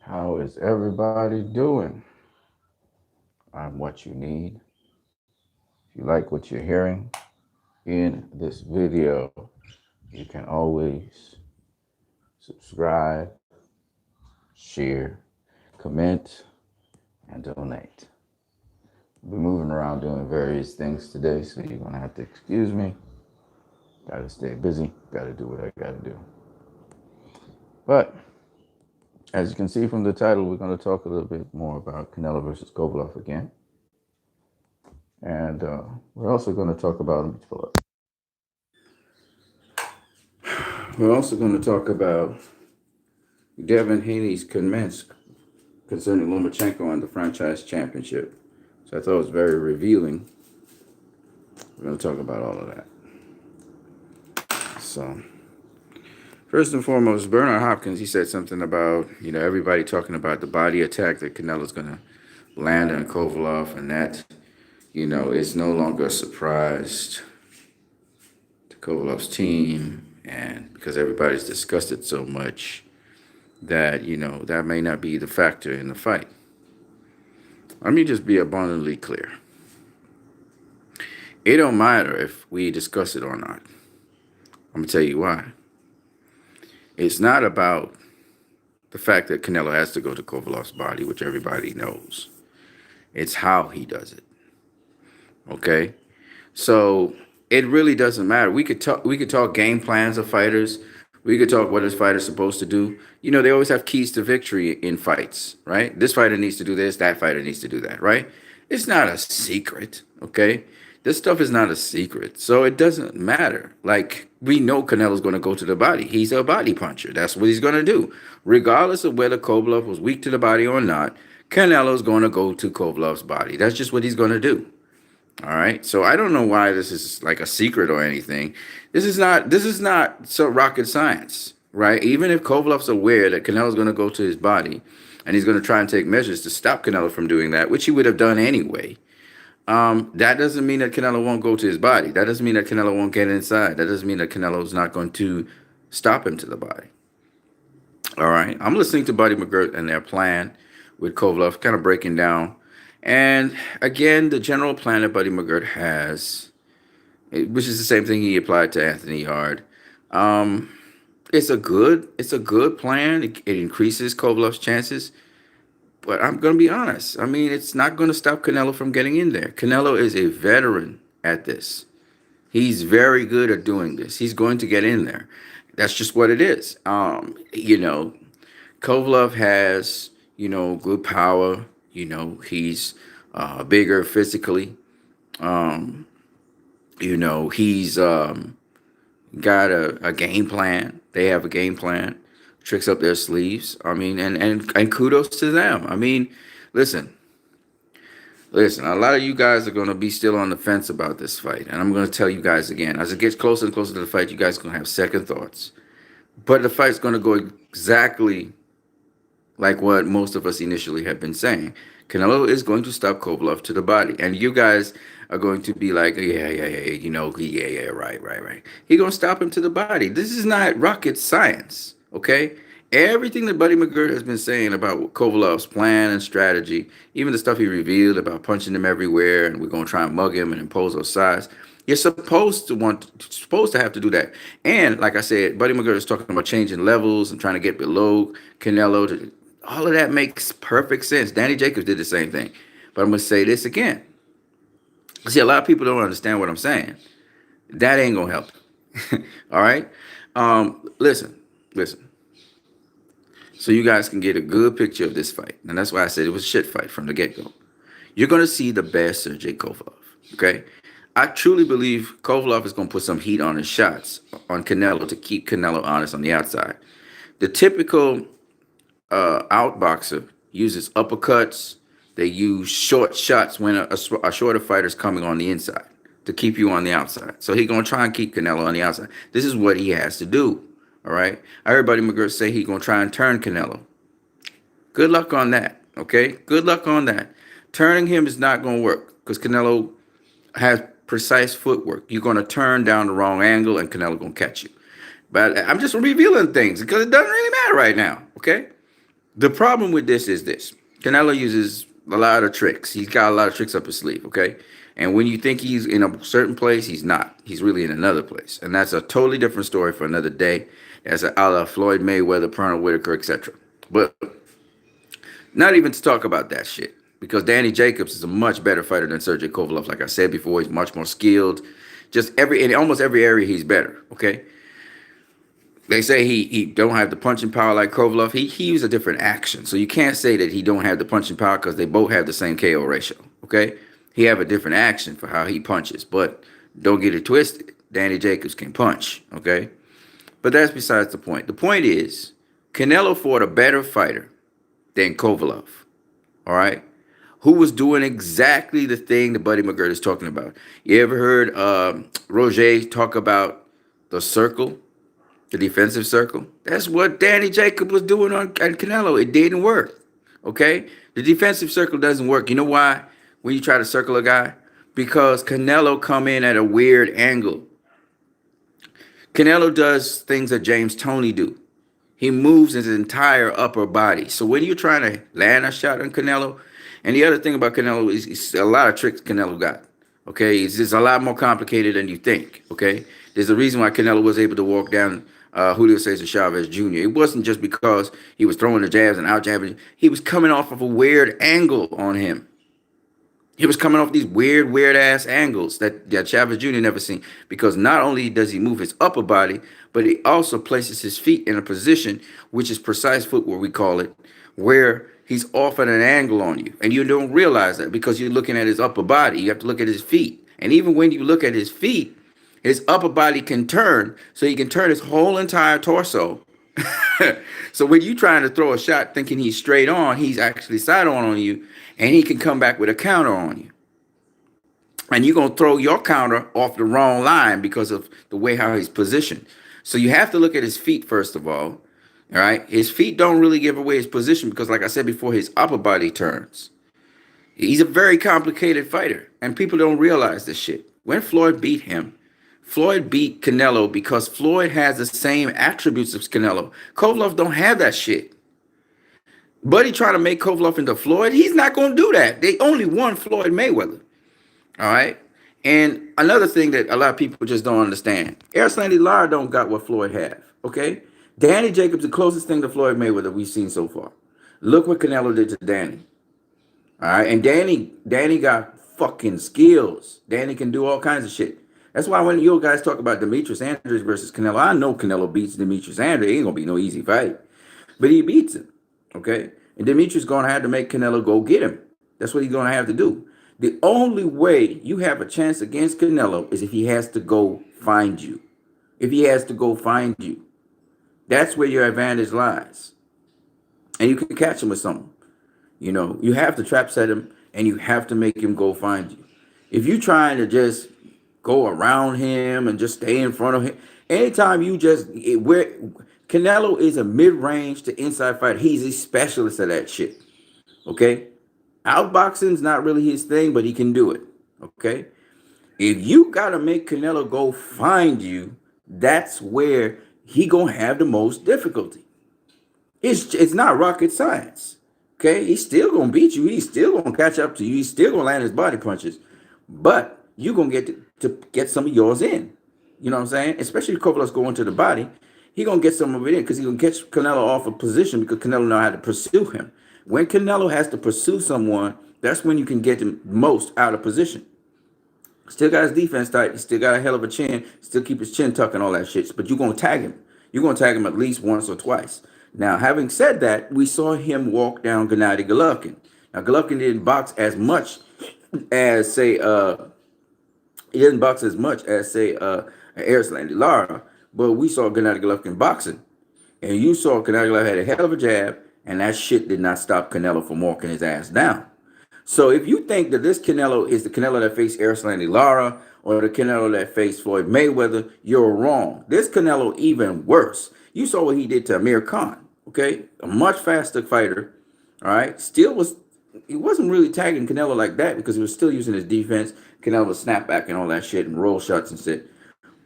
How is everybody doing? I'm what you need. If you like what you're hearing in this video, you can always subscribe, share, comment, and donate. I'll be moving around doing various things today, so you're going to have to excuse me. Got to stay busy, got to do what I got to do. But as you can see from the title, we're going to talk a little bit more about Canelo versus Kovalev again. And we're also going to talk about, let me pull up. We're also going to talk about Devin Haney's comments concerning Lomachenko and the franchise championship. So I thought it was very revealing. We're going to talk about all of that. So, first and foremost, Bernard Hopkins, he said something about, everybody talking about the body attack that Canelo's going to land on Kovalev, and that, it's no longer a surprise to Kovalev's team, and because everybody's discussed it so much that, that may not be the factor in the fight. Let me just be abundantly clear. It don't matter if we discuss it or not. I'm going to tell you why. It's not about the fact that Canelo has to go to Kovalev's body, which everybody knows. It's how he does it. Okay? So it really doesn't matter. We could talk game plans of fighters. We could talk what this fighter's supposed to do. They always have keys to victory in fights, right? This fighter needs to do this, that fighter needs to do that, right? It's not a secret, okay? This stuff is not a secret. So it doesn't matter. Like, we know Canelo's going to go to the body. He's a body puncher. That's what he's going to do. Regardless of whether Kovalev was weak to the body or not, Canelo's going to go to Kovalev's body. That's just what he's going to do. All right. So I don't know why this is like a secret or anything. This is not so rocket science, right? Even if Kovalev's aware that Canelo's going to go to his body and he's going to try and take measures to stop Canelo from doing that, which he would have done anyway. That doesn't mean that Canelo won't go to his body. That doesn't mean that Canelo won't get inside. That doesn't mean that Canelo's not going to stop him to the body. All right. I'm listening to Buddy McGirt and their plan with Kovalev, kind of breaking down. And again, the general plan that Buddy McGirt has, which is the same thing he applied to Anthony Yard. It's a good plan. It increases Kovalev's chances. But I'm going to be honest. I mean, it's not going to stop Canelo from getting in there. Canelo is a veteran at this. He's very good at doing this. He's going to get in there. That's just what it is. Kovalev has, good power. He's bigger physically. He's got a game plan. They have a game plan. Tricks up their sleeves. I mean, and kudos to them. I mean, listen, a lot of you guys are going to be still on the fence about this fight. And I'm going to tell you guys again, as it gets closer and closer to the fight, you guys are going to have second thoughts. But the fight's going to go exactly like what most of us initially have been saying. Canelo is going to stop Kovalev to the body. And you guys are going to be like, yeah, right. He's going to stop him to the body. This is not rocket science. Okay, everything that Buddy McGirt has been saying about Kovalev's plan and strategy, even the stuff he revealed about punching him everywhere and we're going to try and mug him and impose our size, you're supposed to have to do that. And like I said, Buddy McGirt is talking about changing levels and trying to get below Canelo. All of that makes perfect sense. Danny Jacobs did the same thing. But I'm going to say this again. See, a lot of people don't understand what I'm saying. That ain't going to help. All right? Listen. So you guys can get a good picture of this fight. And that's why I said it was a shit fight from the get-go. You're going to see the best Sergey Kovalev, okay? I truly believe Kovalev is going to put some heat on his shots on Canelo to keep Canelo honest on the outside. The typical outboxer uses uppercuts. They use short shots when a shorter fighter is coming on the inside to keep you on the outside. So he's going to try and keep Canelo on the outside. This is what he has to do. All right. I heard Buddy McGirt say he's going to try and turn Canelo. Good luck on that. Okay. Good luck on that. Turning him is not going to work because Canelo has precise footwork. You're going to turn down the wrong angle and Canelo going to catch you. But I'm just revealing things because it doesn't really matter right now. Okay. The problem with this is this. Canelo uses a lot of tricks. He's got a lot of tricks up his sleeve, okay? And when you think he's in a certain place, he's not. He's really in another place. And that's a totally different story for another day. That's a la Floyd Mayweather, Pernell Whitaker, etc. But not even to talk about that shit. Because Danny Jacobs is a much better fighter than Sergey Kovalev. Like I said before, he's much more skilled. Just in almost every area, he's better, okay? They say he don't have the punching power like Kovalev. He used a different action. So you can't say that he don't have the punching power because they both have the same KO ratio. Okay? He have a different action for how he punches. But don't get it twisted. Danny Jacobs can punch. Okay? But that's besides the point. The point is, Canelo fought a better fighter than Kovalev. All right? Who was doing exactly the thing that Buddy McGirt is talking about. You ever heard Roger talk about the circle? The defensive circle. That's what Danny Jacob was doing on Canelo. It didn't work. Okay? The defensive circle doesn't work. You know why? When you try to circle a guy? Because Canelo come in at a weird angle. Canelo does things that James Toney do. He moves his entire upper body. So when you're trying to land a shot on Canelo, and the other thing about Canelo is a lot of tricks Canelo got. Okay? It's just a lot more complicated than you think. Okay? There's a reason why Canelo was able to walk down Julio Cesar Chavez Jr. It wasn't just because he was throwing the jabs and out jabbing. He was coming off of a weird angle on him. He was coming off these weird ass angles that Chavez Jr. never seen. Because not only does he move his upper body, but he also places his feet in a position, which is precise footwork, we call it, where he's off at an angle on you. And you don't realize that because you're looking at his upper body. You have to look at his feet. And even when you look at his feet, his upper body can turn, so he can turn his whole entire torso. So when you're trying to throw a shot thinking he's straight on, he's actually side on you, and he can come back with a counter on you. And you're going to throw your counter off the wrong line because of the way how he's positioned. So you have to look at his feet first of all right? His feet don't really give away his position because, like I said before, his upper body turns. He's a very complicated fighter, and people don't realize this shit. When Floyd beat him, Floyd beat Canelo because Floyd has the same attributes as Canelo. Kovalev don't have that shit. Buddy trying to make Kovalev into Floyd, he's not going to do that. They only won Floyd Mayweather. All right? And another thing that a lot of people just don't understand, Erislandy Lara don't got what Floyd have, okay? Danny Jacobs, the closest thing to Floyd Mayweather we've seen so far. Look what Canelo did to Danny. All right? And Danny got fucking skills. Danny can do all kinds of shit. That's why when you guys talk about Demetrius Andrews versus Canelo, I know Canelo beats Demetrius Andrews. It ain't going to be no easy fight. But he beats him, okay? And Demetrius going to have to make Canelo go get him. That's what he's going to have to do. The only way you have a chance against Canelo is if he has to go find you. If he has to go find you. That's where your advantage lies. And you can catch him with something. You know, you have to trap set him and you have to make him go find you. If you're trying to just go around him and just stay in front of him, anytime you where Canelo is a mid-range to inside fighter, he's a specialist at that shit. Okay? Outboxing's not really his thing, but he can do it. Okay? If you gotta make Canelo go find you, that's where he gonna have the most difficulty. It's not rocket science. Okay? He's still gonna beat you. He's still gonna catch up to you. He's still gonna land his body punches. But you're gonna get to get some of yours in. You know what I'm saying? Especially if Kovalev's going to the body, he gonna get some of it in because he's gonna catch Canelo off of position because Canelo know how to pursue him. When Canelo has to pursue someone, that's when you can get the most out of position. Still got his defense tight. He still got a hell of a chin. Still keep his chin tucked and all that shit. But you're going to tag him. You're going to tag him at least once or twice. Now, having said that, we saw him walk down Gennady Golovkin. Now, Golovkin didn't box as much as, say, Erislandy Lara. But we saw Gennady Golovkin boxing. And you saw Gennady Golovkin had a hell of a jab. And that shit did not stop Canelo from walking his ass down. So if you think that this Canelo is the Canelo that faced Erislandy Lara or the Canelo that faced Floyd Mayweather, you're wrong. This Canelo even worse. You saw what he did to Amir Khan, okay? A much faster fighter, all right? He wasn't really tagging Canelo like that because he was still using his defense. Canelo would snap back and all that shit and roll shots and shit.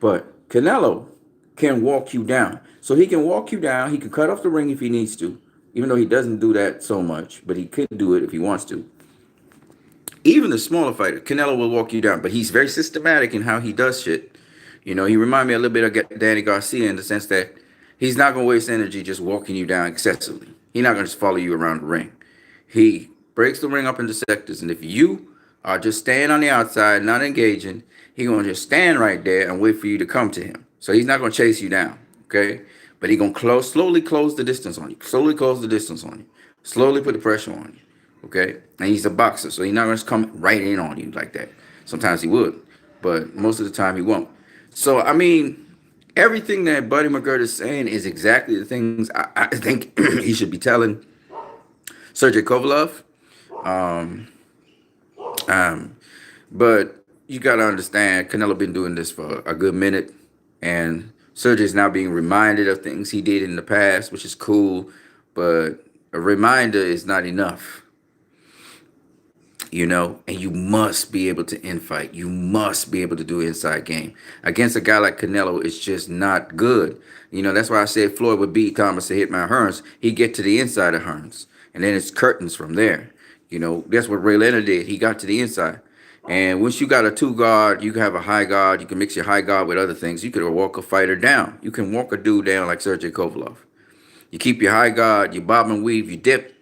But Canelo can walk you down. So he can walk you down. He can cut off the ring if he needs to. even though he doesn't do that so much, but he could do it if he wants to. Even the smaller fighter, Canelo will walk you down, but he's very systematic in how he does shit. You know, he remind me a little bit of Danny Garcia in the sense that he's not gonna waste energy just walking you down excessively. He's not gonna just follow you around the ring. He breaks the ring up into sectors, and if you are just staying on the outside, not engaging, he's gonna just stand right there and wait for you to come to him. So he's not gonna chase you down, okay? But he's gonna slowly close the distance on you, slowly close the distance on you, slowly put the pressure on you. Okay, and he's a boxer, so he's not going to come right in on you like that. Sometimes he would, but most of the time he won't. So I mean, everything that Buddy McGirt is saying is exactly the things I think he should be telling Sergey Kovalev. Um, but you got to understand, Canelo been doing this for a good minute, and Sergey is now being reminded of things he did in the past, which is cool, but a reminder is not enough. You know, and you must be able to infight. You must be able to do inside game. Against a guy like Canelo, it's just not good. You know, that's why I said Floyd would beat Thomas to Hitman Hearns. He'd get to the inside of Hearns, and then it's curtains from there. You know, that's what Ray Leonard did. He got to the inside. And once you got a two guard, you can have a high guard. You can mix your high guard with other things. You could walk a fighter down. You can walk a dude down like Sergey Kovalev. You keep your high guard, you bob and weave, you dip.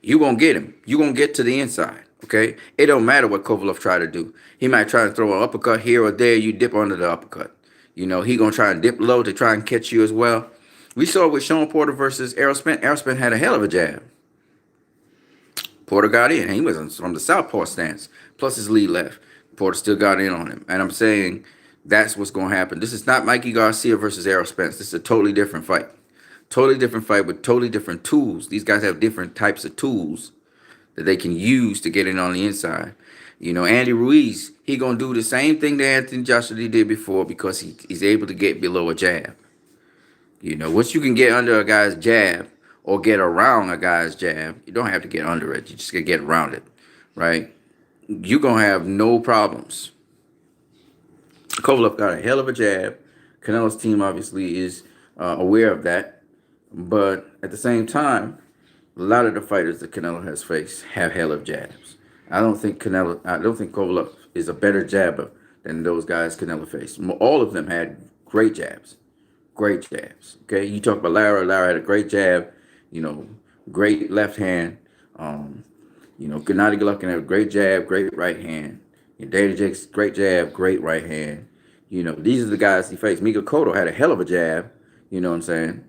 You gonna get him. You gonna get to the inside. Okay, it don't matter what Kovalev try to do. He might try to throw an uppercut here or there. You dip under the uppercut. You know, he gonna try and dip low to try and catch you as well. We saw it with Sean Porter versus Errol Spence. Errol Spence had a hell of a jab. Porter got in. He was from the southpaw stance, plus his lead left. Porter still got in on him. And I'm saying that's what's gonna happen. This is not Mikey Garcia versus Errol Spence. This is a totally different fight. Totally different fight with totally different tools. These guys have different types of tools that they can use to get in on the inside. You know, Andy Ruiz, he gonna do the same thing that Anthony Joshua did before because he's able to get below a jab. You know, once you can get under a guy's jab or get around a guy's jab, you don't have to get under it. You just gotta get around it, right? You're gonna have no problems. Kovalev got a hell of a jab. Canelo's team obviously is aware of that, but at the same time, a lot of the fighters that Canelo has faced have hell of jabs. I don't think Kovalev is a better jabber than those guys Canelo faced. All of them had great jabs. Great jabs. Okay, you talk about Lara. Lara had a great jab. You know, great left hand. You know, Gennady Golovkin had a great jab, great right hand. Danny Jacobs, great jab, great right hand. You know, these are the guys he faced. Miguel Cotto had a hell of a jab. You know what I'm saying?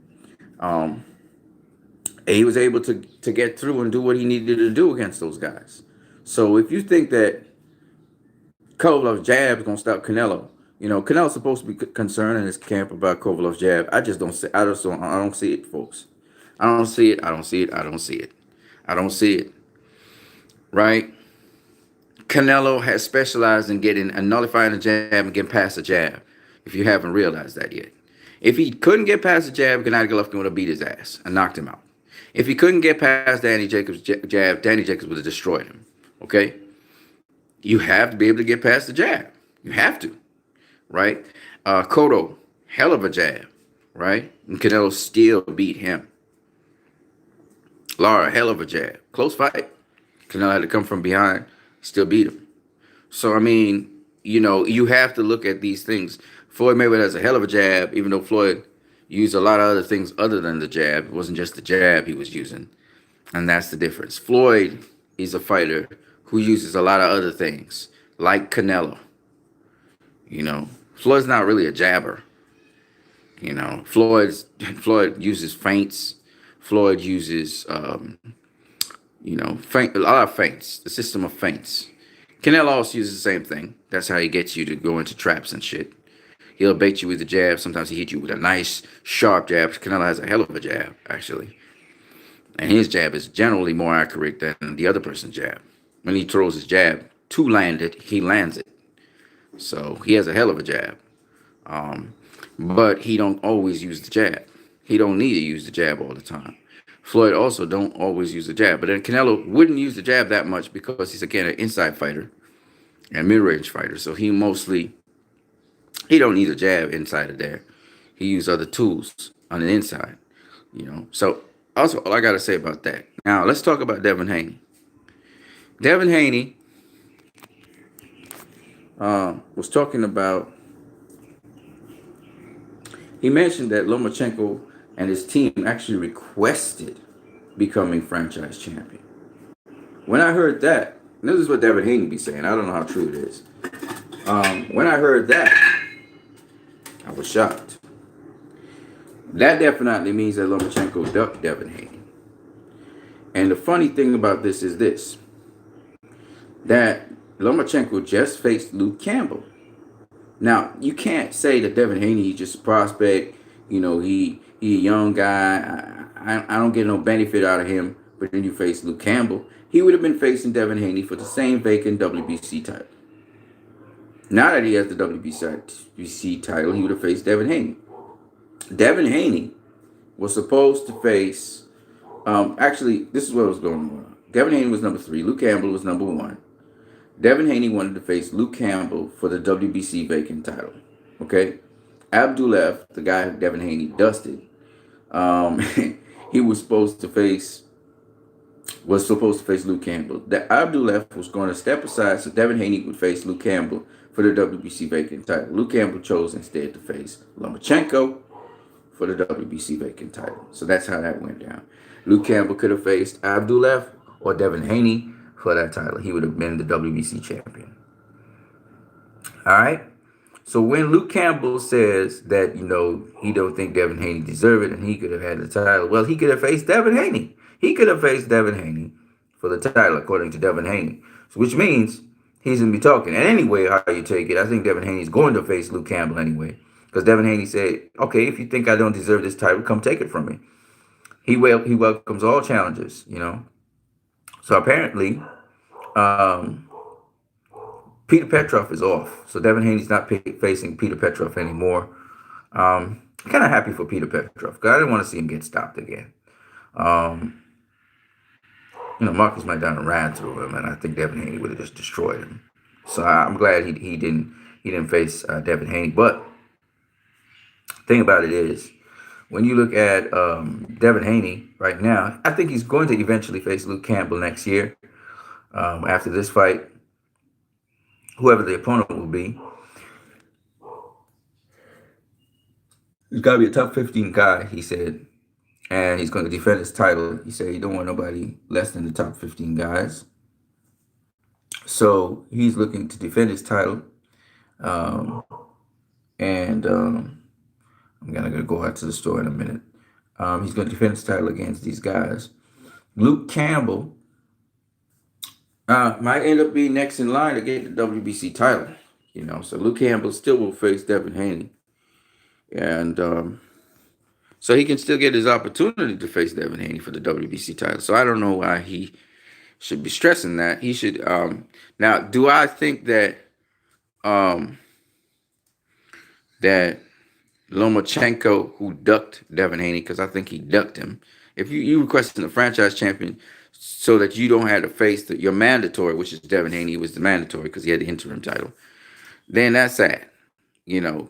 He was able to get through and do what he needed to do against those guys. So if you think that Kovalev's jab is gonna stop Canelo, you know Canelo's supposed to be concerned in his camp about Kovalev's jab. I just don't see. I don't see it, folks. I don't see it. I don't see it. I don't see it. I don't see it. Right? Canelo has specialized in getting and nullifying the jab and getting past the jab. If you haven't realized that yet, if he couldn't get past the jab, Gennady Golovkin would have beat his ass and knocked him out. If he couldn't get past Danny Jacobs' jab, Danny Jacobs would have destroyed him. Okay? You have to be able to get past the jab. You have to. Right? Cotto, hell of a jab. Right? And Canelo still beat him. Lara, hell of a jab. Close fight. Canelo had to come from behind. Still beat him. So, I mean, you know, you have to look at these things. Floyd Mayweather has a hell of a jab, even though Floyd used a lot of other things other than the jab. It wasn't just the jab he was using. And that's the difference. Floyd is a fighter who uses a lot of other things, like Canelo. You know, Floyd's not really a jabber. You know, Floyd uses feints. Floyd uses, you know, a lot of feints, the system of feints. Canelo also uses the same thing. That's how he gets you to go into traps and shit. He'll bait you with a jab. Sometimes he hit you with a nice, sharp jab. Canelo has a hell of a jab, actually. And his jab is generally more accurate than the other person's jab. When he throws his jab to land it, he lands it. So he has a hell of a jab. But he don't always use the jab. He don't need to use the jab all the time. Floyd also don't always use the jab. But then Canelo wouldn't use the jab that much because he's, again, an inside fighter and mid-range fighter. So he don't need a jab inside of there. He used other tools on the inside, you know. So Also, all I got to say about that. Now, let's talk about Devin Haney. Devin Haney was talking about, he mentioned that Lomachenko and his team actually requested becoming franchise champion. When I heard that, and this is what Devin Haney be saying, I don't know how true it is. When I heard that, I was shocked. That definitely means that Lomachenko ducked Devin Haney. And the funny thing about this is this, that Lomachenko just faced Luke Campbell. Now, you can't say that Devin Haney is just a prospect. You know, he a young guy. I don't get no benefit out of him. But then you face Luke Campbell. He would have been facing Devin Haney for the same vacant WBC title. Now that he has the WBC title, he would have faced Devin Haney. Devin Haney was supposed to face, actually, this is what was going on. Devin Haney was number 3. Luke Campbell was number 1. Devin Haney wanted to face Luke Campbell for the WBC vacant title. Okay? Abdullah, the guy who Devin Haney dusted, he was supposed to face Luke Campbell. Abdullah was going to step aside so Devin Haney would face Luke Campbell for the WBC vacant title. Luke Campbell chose instead to face Lomachenko for the WBC vacant title. So that's how that went down. Luke Campbell could have faced Abdullah or Devin Haney for that title. He would have been the WBC champion. All right. So when Luke Campbell says that, you know, he don't think Devin Haney deserved it and he could have had the title, well, he could have faced Devin Haney. He could have faced Devin Haney for the title, according to Devin Haney. So, which means he's going to be talking. And anyway, how you take it, I think Devin Haney is going to face Luke Campbell anyway. Because Devin Haney said, okay, if you think I don't deserve this title, come take it from me. He welcomes all challengers, you know. So apparently, Peter Petrov is off. So Devin Haney's not facing Peter Petrov anymore. I'm kind of happy for Peter Petrov because I didn't want to see him get stopped again. You know, Marcus went down and ran through him, and I think Devin Haney would have just destroyed him. So I'm glad he didn't face Devin Haney. But the thing about it is, when you look at Devin Haney right now, I think he's going to eventually face Luke Campbell next year. After this fight, whoever the opponent will be, he's got to be a top 15 guy, he said. And he's going to defend his title. He said he don't want nobody less than the top 15 guys. So he's looking to defend his title. I'm going to go out to the store in a minute. He's going to defend his title against these guys. Luke Campbell might end up being next in line to get the WBC title. You know, so Luke Campbell still will face Devin Haney. And so he can still get his opportunity to face Devin Haney for the WBC title. So I don't know why he should be stressing that. He should. Now, do I think that that Lomachenko, who ducked Devin Haney, because I think he ducked him. If you requesting a franchise champion so that you don't have to face your mandatory, which is Devin Haney, was the mandatory because he had the interim title, then that's sad, you know.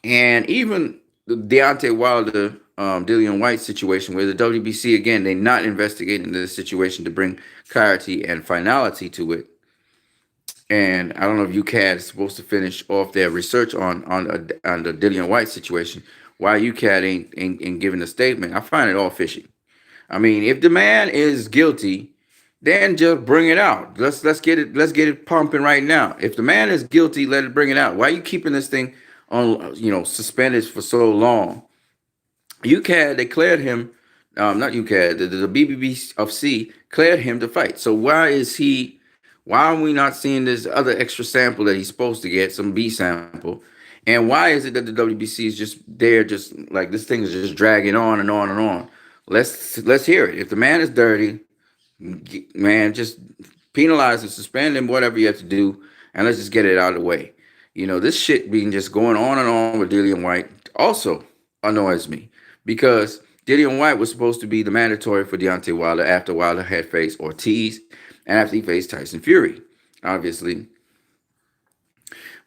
And even the Deontay Wilder, Dillian White situation, where the WBC, again, they're not investigating the situation to bring clarity and finality to it. And I don't know if UCAD is supposed to finish off their research on the Dillian White situation. Why UCAD ain't giving a statement? I find it all fishy. I mean, if the man is guilty, then just bring it out. Let's get it pumping right now. If the man is guilty, let it bring it out. Why are you keeping this thing on, you know, suspended for so long? UCAD, they cleared him, not UCAD, the BBBC cleared him to fight. So why are we not seeing this other extra sample that he's supposed to get, some B sample? And why is it that the WBC is just there, just like this thing is just dragging on and on and on? Let's hear it. If the man is dirty, man, just penalize him, suspend him, whatever you have to do, and let's just get it out of the way. You know, this shit being just going on and on with Dillian White also annoys me, because Dillian White was supposed to be the mandatory for Deontay Wilder after Wilder had faced Ortiz and after he faced Tyson Fury. Obviously,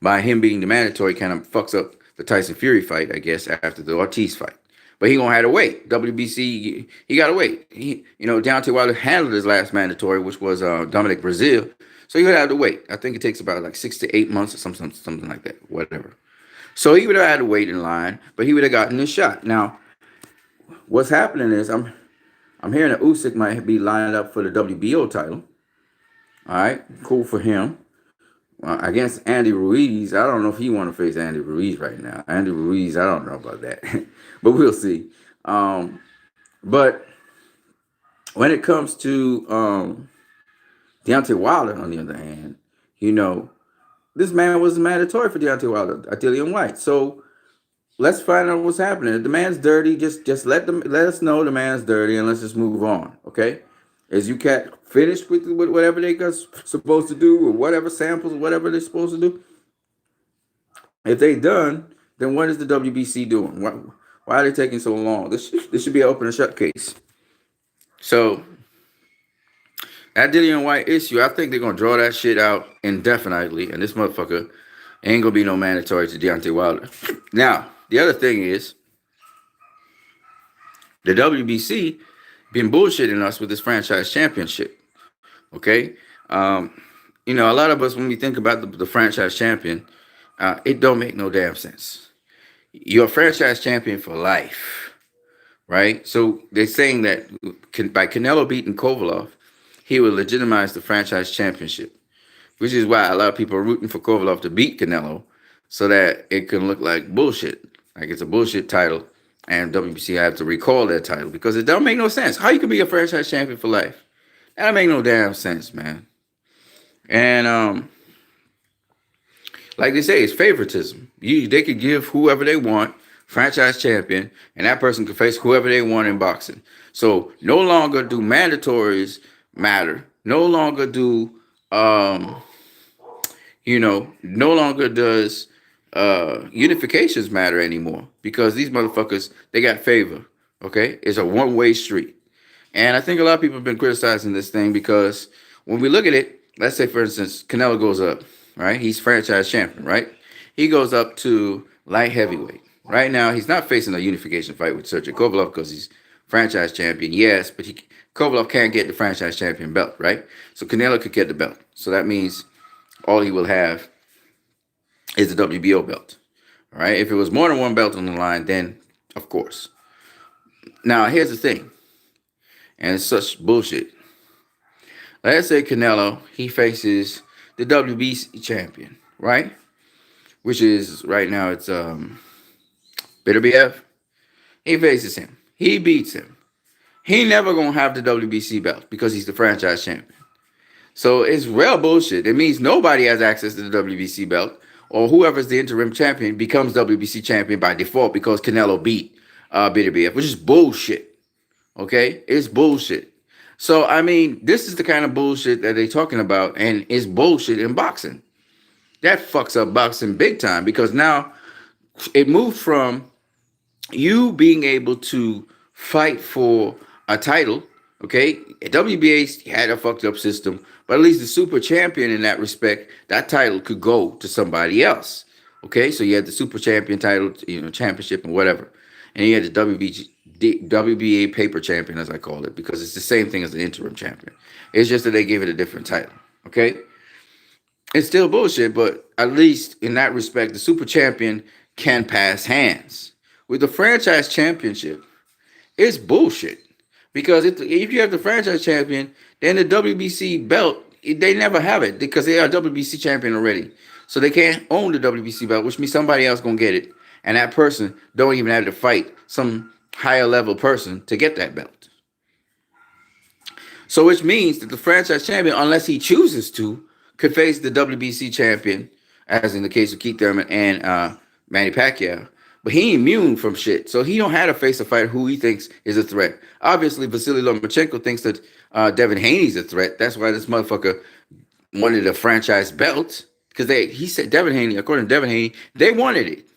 by him being the mandatory kind of fucks up the Tyson Fury fight, I guess, after the Ortiz fight. But he gonna have to wait. WBC, he got to wait. Deontay Wilder handled his last mandatory, which was Dominic Brazil. So he would have to wait. I think it takes about like 6 to 8 months or something like that, whatever. So he would have had to wait in line, but he would have gotten his shot. Now, what's happening is I'm hearing that Usyk might be lined up for the WBO title. All right, cool for him. Against Andy Ruiz, I don't know if he want to face Andy Ruiz right now. Andy Ruiz, I don't know about that, but we'll see. But when it comes to Deontay Wilder, on the other hand, this man was mandatory for Deontay Wilder, Dillian White. So let's find out what's happening. If the man's dirty, just let us know the man's dirty, and let's just move on. Okay? As you can't finish with whatever they got supposed to do, or whatever samples, or whatever they're supposed to do. If they done, then what is the WBC doing? Why are they taking so long? This should be an open and shut case. So that Dillian White issue, I think they're gonna draw that shit out indefinitely, and this motherfucker ain't gonna be no mandatory to Deontay Wilder. Now, the other thing is the WBC been bullshitting us with this franchise championship. Okay, a lot of us, when we think about the franchise champion, it don't make no damn sense. You're a franchise champion for life, right? So they're saying that by Canelo beating Kovalev, he will legitimize the franchise championship, which is why a lot of people are rooting for Kovalev to beat Canelo so that it can look like bullshit, like it's a bullshit title, and WBC have to recall that title because it don't make no sense. How you can be a franchise champion for life? That don't make no damn sense, man. And like they say, it's favoritism. They could give whoever they want franchise champion, and that person could face whoever they want in boxing. So no longer do mandatories matter. No longer do no longer does unifications matter anymore because these motherfuckers, they got favor. Okay, it's a one-way street. And I think a lot of people have been criticizing this thing because when we look at it, let's say, for instance, Canelo goes up, right? He's franchise champion, right? He goes up to light heavyweight. Right now, he's not facing a unification fight with Sergey Kovalev because he's franchise champion, yes, but Kovalev can't get the franchise champion belt, right? So Canelo could get the belt. So that means all he will have is the WBO belt, all right? If it was more than one belt on the line, then of course. Now, here's the thing. And it's such bullshit. Let's say Canelo, he faces the WBC champion, right? Which is, right now, it's Bitterbeev. He faces him. He beats him. He never going to have the WBC belt because he's the franchise champion. So it's real bullshit. It means nobody has access to the WBC belt, or whoever's the interim champion becomes WBC champion by default because Canelo beat Bitterbeev, which is bullshit. Okay, it's bullshit. So, I mean, this is the kind of bullshit that they're talking about, and it's bullshit in boxing. That fucks up boxing big time because now it moved from you being able to fight for a title, okay? WBA had a fucked up system, but at least the super champion in that respect, that title could go to somebody else, okay? So you had the super champion title, championship and whatever. And you had the WBA paper champion, as I call it, because it's the same thing as the interim champion. It's just that they gave it a different title, okay? It's still bullshit, but at least in that respect, the super champion can pass hands. With the franchise championship, it's bullshit. Because if you have the franchise champion, then the WBC belt, they never have it because they are WBC champion already. So they can't own the WBC belt, which means somebody else going to get it. And that person don't even have to fight some higher level person to get that belt. So which means that the franchise champion, unless he chooses to, could face the WBC champion, as in the case of Keith Thurman and Manny Pacquiao. But he ain't immune from shit. So he don't have to face a fighter who he thinks is a threat. Obviously, Vasily Lomachenko thinks that Devin Haney's a threat. That's why this motherfucker wanted a franchise belt. Because he said Devin Haney, according to Devin Haney, they wanted it.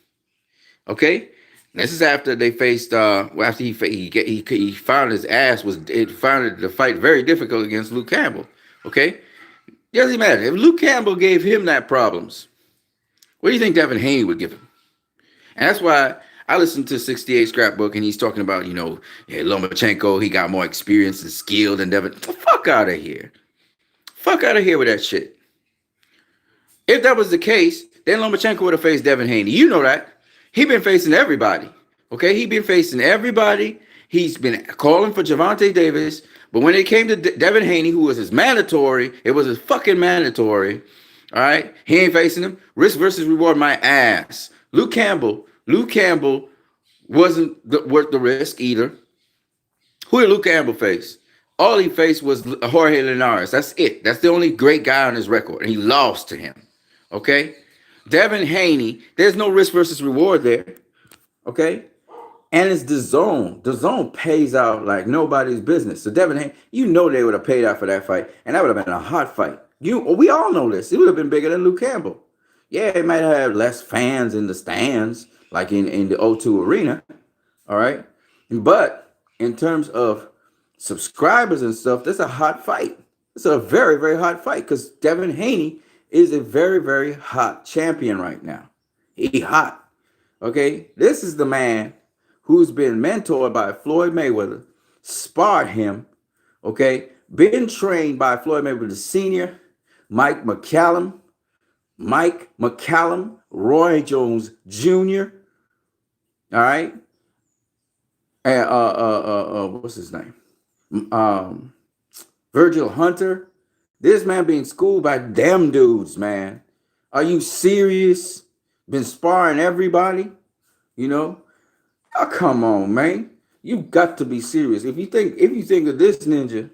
Okay? This is after they faced, after he found his ass, found the fight very difficult against Luke Campbell. Okay? Doesn't matter. If Luke Campbell gave him that problems, what do you think Devin Haney would give him? And that's why I listened to 68 Scrapbook, and he's talking about, yeah, Lomachenko, he got more experience and skill than Devin. Fuck out of here. Fuck out of here with that shit. If that was the case, then Lomachenko would have faced Devin Haney. You know that. He been facing everybody. Okay, he been facing everybody. He's been calling for Gervonta Davis. But when it came to Devin Haney, who was his mandatory, it was his fucking mandatory. All right, he ain't facing him. Risk versus reward, my ass. Luke Campbell wasn't worth the risk either. Who did Luke Campbell face? All he faced was Jorge Linares. That's it. That's the only great guy on his record, and he lost to him. Okay, Devin Haney. There's no risk versus reward there. Okay, and it's the zone. The zone pays out like nobody's business. So Devin Haney, they would have paid out for that fight, and that would have been a hot fight. We all know this. It would have been bigger than Luke Campbell. Yeah, it might have less fans in the stands, like in the O2 Arena. All right, but in terms of subscribers and stuff, that's a hot fight. It's a very, very hot fight because Devin Haney is a very, very hot champion right now. He hot. Okay, this is the man who's been mentored by Floyd Mayweather, sparred him. Okay, been trained by Floyd Mayweather Sr., Mike McCallum, Roy Jones Jr. All right, and what's his name? Virgil Hunter. This man being schooled by them dudes, man. Are you serious? Been sparring everybody, Oh, come on, man. You got to be serious. If you think that this ninja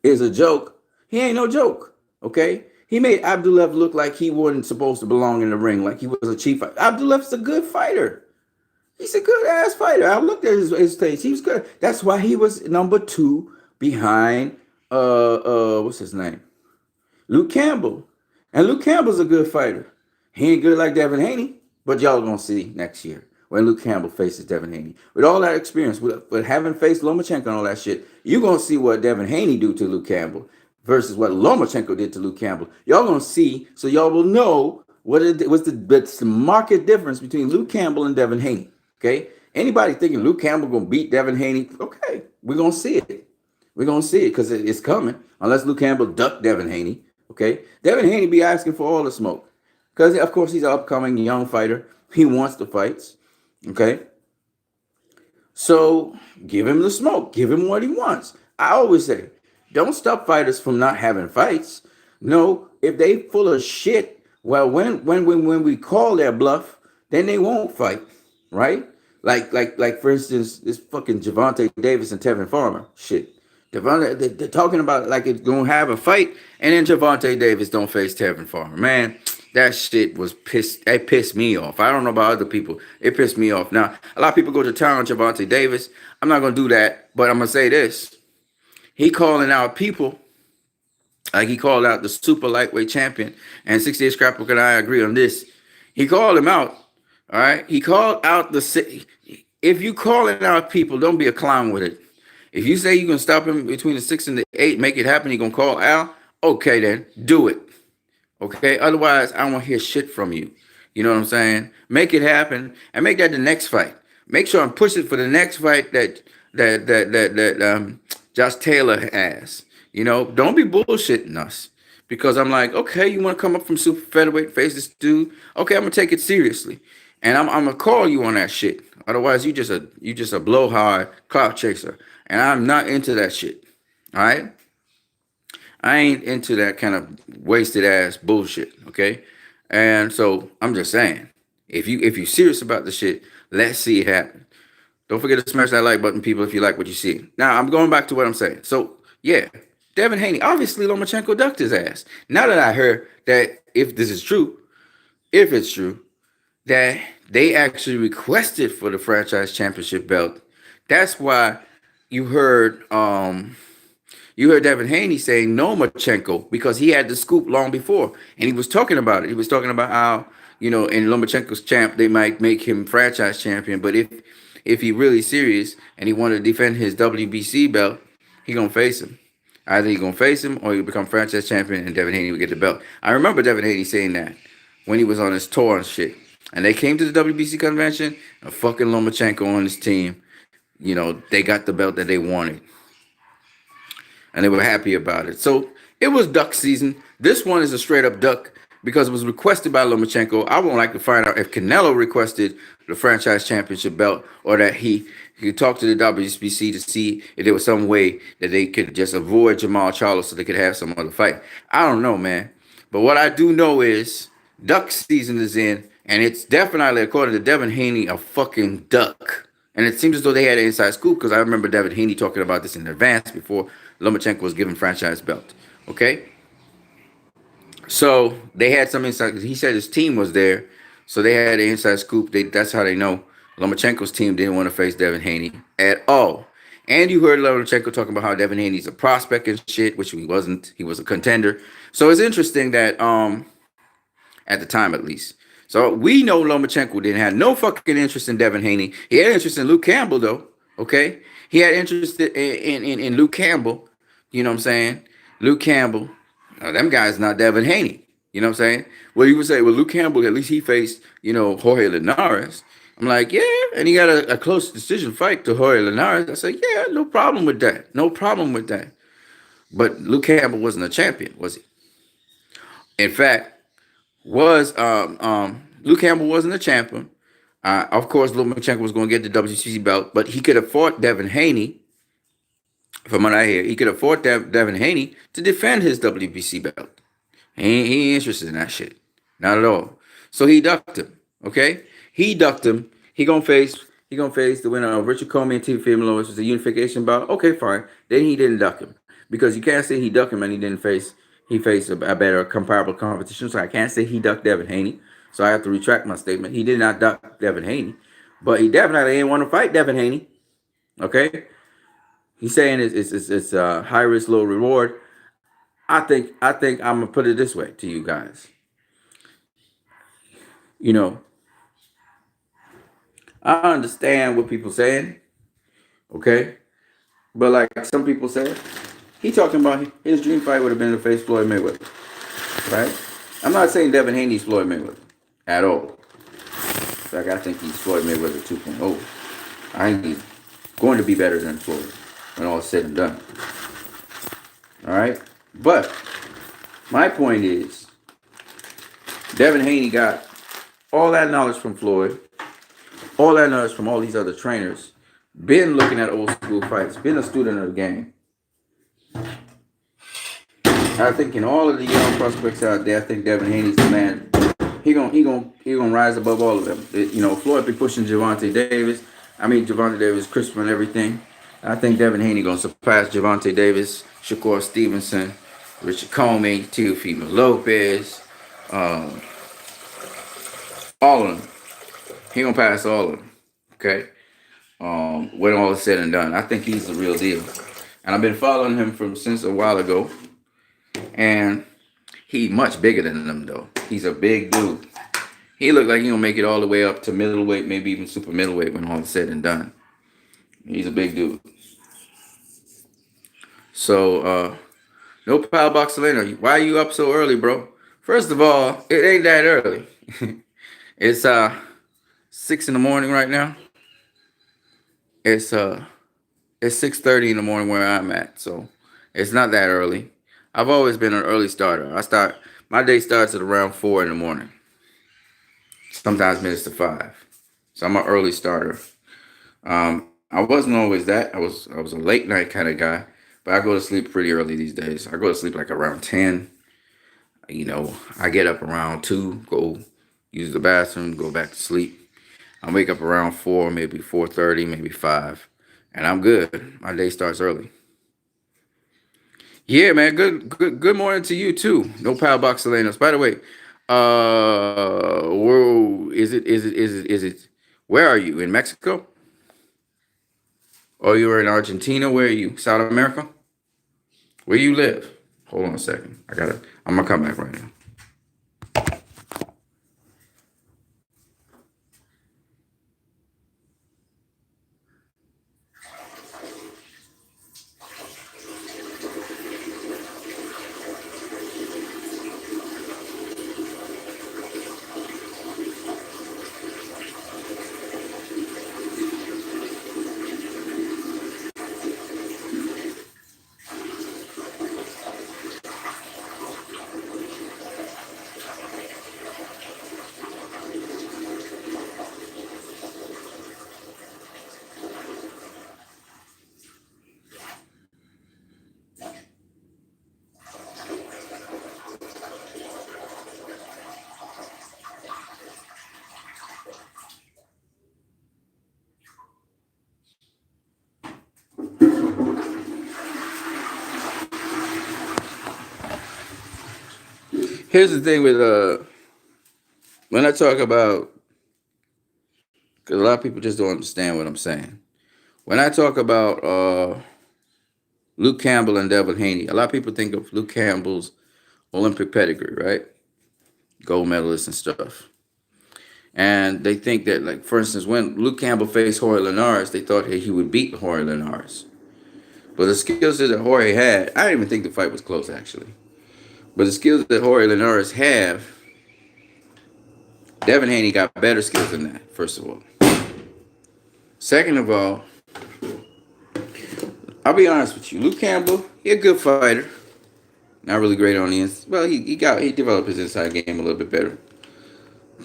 is a joke, he ain't no joke. Okay? He made Abdullah look like he wasn't supposed to belong in the ring, like he was a cheap fighter. Abdullah's a good fighter. He's a good ass fighter. I looked at his stage. He was good. That's why he was number 2 behind what's his name? Luke Campbell. And Luke Campbell's a good fighter. He ain't good like Devin Haney, but y'all gonna see next year when Luke Campbell faces Devin Haney. With all that experience, with having faced Lomachenko and all that shit, you're gonna see what Devin Haney do to Luke Campbell versus what Lomachenko did to Luke Campbell. Y'all gonna see, so y'all will know what's the market difference between Luke Campbell and Devin Haney. Okay? Anybody thinking Luke Campbell gonna beat Devin Haney? Okay, we're gonna see it. We're gonna see it because it's coming. Unless Luke Campbell ducked Devin Haney. Okay, Devin Haney be asking for all the smoke because, of course, he's an upcoming young fighter. He wants the fights. Okay, so give him the smoke. Give him what he wants. I always say, don't stop fighters from not having fights. No, if they full of shit, well, when we call their bluff, then they won't fight, right? Like for instance, this fucking Gervonta Davis and Tevin Farmer shit. They're talking about like it's gonna have a fight, and then Gervonta Davis don't face Tevin Farmer. Man, that shit was pissed. It pissed me off. I don't know about other people. It pissed me off. Now, a lot of people go to town on Gervonta Davis. I'm not gonna do that, but I'm gonna say this: he calling out people like he called out the super lightweight champion. And 68 Scrapbook and I agree on this. He called him out. All right, he called out the. If you calling out people, don't be a clown with it. If you say you're going to stop him between the 6 and the 8, make it happen, you're going to call Al, okay then, do it. Okay? Otherwise, I don't want to hear shit from you. You know what I'm saying? Make it happen and make that the next fight. Make sure I'm pushing for the next fight that Josh Taylor has. Don't be bullshitting us. Because I'm like, okay, you want to come up from super featherweight, face this dude? Okay, I'm going to take it seriously. And I'm going to call you on that shit. Otherwise, you just a blowhard clout chaser. And I'm not into that shit. All right? I ain't into that kind of wasted ass bullshit. Okay? And so I'm just saying, if you're serious about the shit, let's see it happen. Don't forget to smash that like button, people, if you like what you see. Now, I'm going back to what I'm saying. So, yeah, Devin Haney, obviously Lomachenko ducked his ass. Now that I heard that if it's true, that they actually requested for the franchise championship belt, that's why you heard Devin Haney saying no Lomachenko, because he had the scoop long before, and he was talking about it. He was talking about how, in Lomachenko's champ, they might make him franchise champion, but if he really serious and he want to defend his WBC belt, he gonna face him. Either he gonna face him or he become franchise champion and Devin Haney will get the belt. I remember Devin Haney saying that when he was on his tour and shit. And they came to the WBC convention, and fucking Lomachenko on his team, they got the belt that they wanted, and they were happy about it. So it was duck season. This one is a straight up duck because it was requested by Lomachenko. I would like to find out if Canelo requested the franchise championship belt, or that he talked to the WBC to see if there was some way that they could just avoid Jamal Charlo so they could have some other fight. I don't know, man. But what I do know is duck season is in, and it's definitely, according to Devin Haney, a fucking duck. And it seems as though they had an inside scoop, because I remember Devin Haney talking about this in advance before Lomachenko was given franchise belt. Okay? So they had some inside. He said his team was there, so they had an inside scoop. That's how they know Lomachenko's team didn't want to face Devin Haney at all. And you heard Lomachenko talking about how Devin Haney's a prospect and shit, which he wasn't. He was a contender. So it's interesting that at the time at least. So we know Lomachenko didn't have no fucking interest in Devin Haney. He had interest in Luke Campbell though. Okay, he had interest in Luke Campbell. You know what I'm saying? Luke Campbell. Them guys not Devin Haney. You know what I'm saying? Well, you would say, well, Luke Campbell, at least he faced, Jorge Linares. I'm like, yeah, and he got a close decision fight to Jorge Linares. I said, yeah, no problem with that. No problem with that. But Luke Campbell wasn't a champion, was he? In fact, Luke Campbell wasn't a champion. Of course, Lomachenko was going to get the WCC belt, but he could have fought Devin Haney. From what I hear, he could have fought Devin Haney to defend his WBC belt. He ain't interested in that shit. Not at all. So he ducked him. Okay? He ducked him. He gonna face the winner of Richard Comey and Teofimo, which was a unification bout. Okay, fine. Then he didn't duck him. Because you can't say he ducked him and he faced a better comparable competition. So I can't say he ducked Devin Haney. So I have to retract my statement. He did not duck Devin Haney. But he definitely didn't want to fight Devin Haney. Okay? He's saying it's a high risk, low reward. I think I'm gonna put it this way to you guys. I understand what people saying, okay, but like some people say, he talking about his dream fight would have been to face Floyd Mayweather, right? I'm not saying Devin Haney's Floyd Mayweather at all. In fact, I think he's Floyd Mayweather 2.0. I think he's going to be better than Floyd when all is said and done. All right, but my point is, Devin Haney got all that knowledge from Floyd, all that knowledge from all these other trainers, been looking at old school fights, been a student of the game. I think in all of the young prospects out there, I think Devin Haney's the man. He gonna rise above all of them. Floyd be pushing Gervonta Davis. Gervonta Davis, crisp and everything. I think Devin Haney gonna surpass Gervonta Davis, Shakur Stevenson, Richard Comey, Teofimo Lopez, all of them. He gonna pass all of them. Okay. When all is said and done, I think he's the real deal. And I've been following him since a while ago. And he's much bigger than them though. He's a big dude. He looked like he'll make it all the way up to middleweight, maybe even super middleweight when all is said and done. He's a big dude. So, no Pal Boxalino. Why are you up so early, bro? First of all, it ain't that early. It's 6 in the morning right now. It's 6:30 in the morning where I'm at, so it's not that early. I've always been an early starter. My day starts at around 4 in the morning. Sometimes minutes to 5. So I'm an early starter. I wasn't always that. I was a late night kind of guy, but I go to sleep pretty early these days. I go to sleep like around 10. I get up around 2, go use the bathroom, go back to sleep. I wake up around 4, maybe 4:30, maybe 5, and I'm good. My day starts early. Yeah, man. Good morning to you too. No Pal Boxalenos. By the way, is it? Where are you? In Mexico? Or you're in Argentina? Where are you? South America? Where you live? Hold on a second. I'm gonna come back right now. Here's the thing with when I talk about, because a lot of people just don't understand what I'm saying. When I talk about Luke Campbell and Devin Haney, a lot of people think of Luke Campbell's Olympic pedigree, right? Gold medalist and stuff. And they think that, like, for instance, when Luke Campbell faced Jorge Linares, they thought he would beat Jorge Linares. But the skills that Jorge had, I don't even think the fight was close, actually. But the skills that Jorge Linares have, Devin Haney got better skills than that, first of all. Second of all, I'll be honest with you. Luke Campbell, he a good fighter. Not really great on the inside. Well, he developed his inside game a little bit better.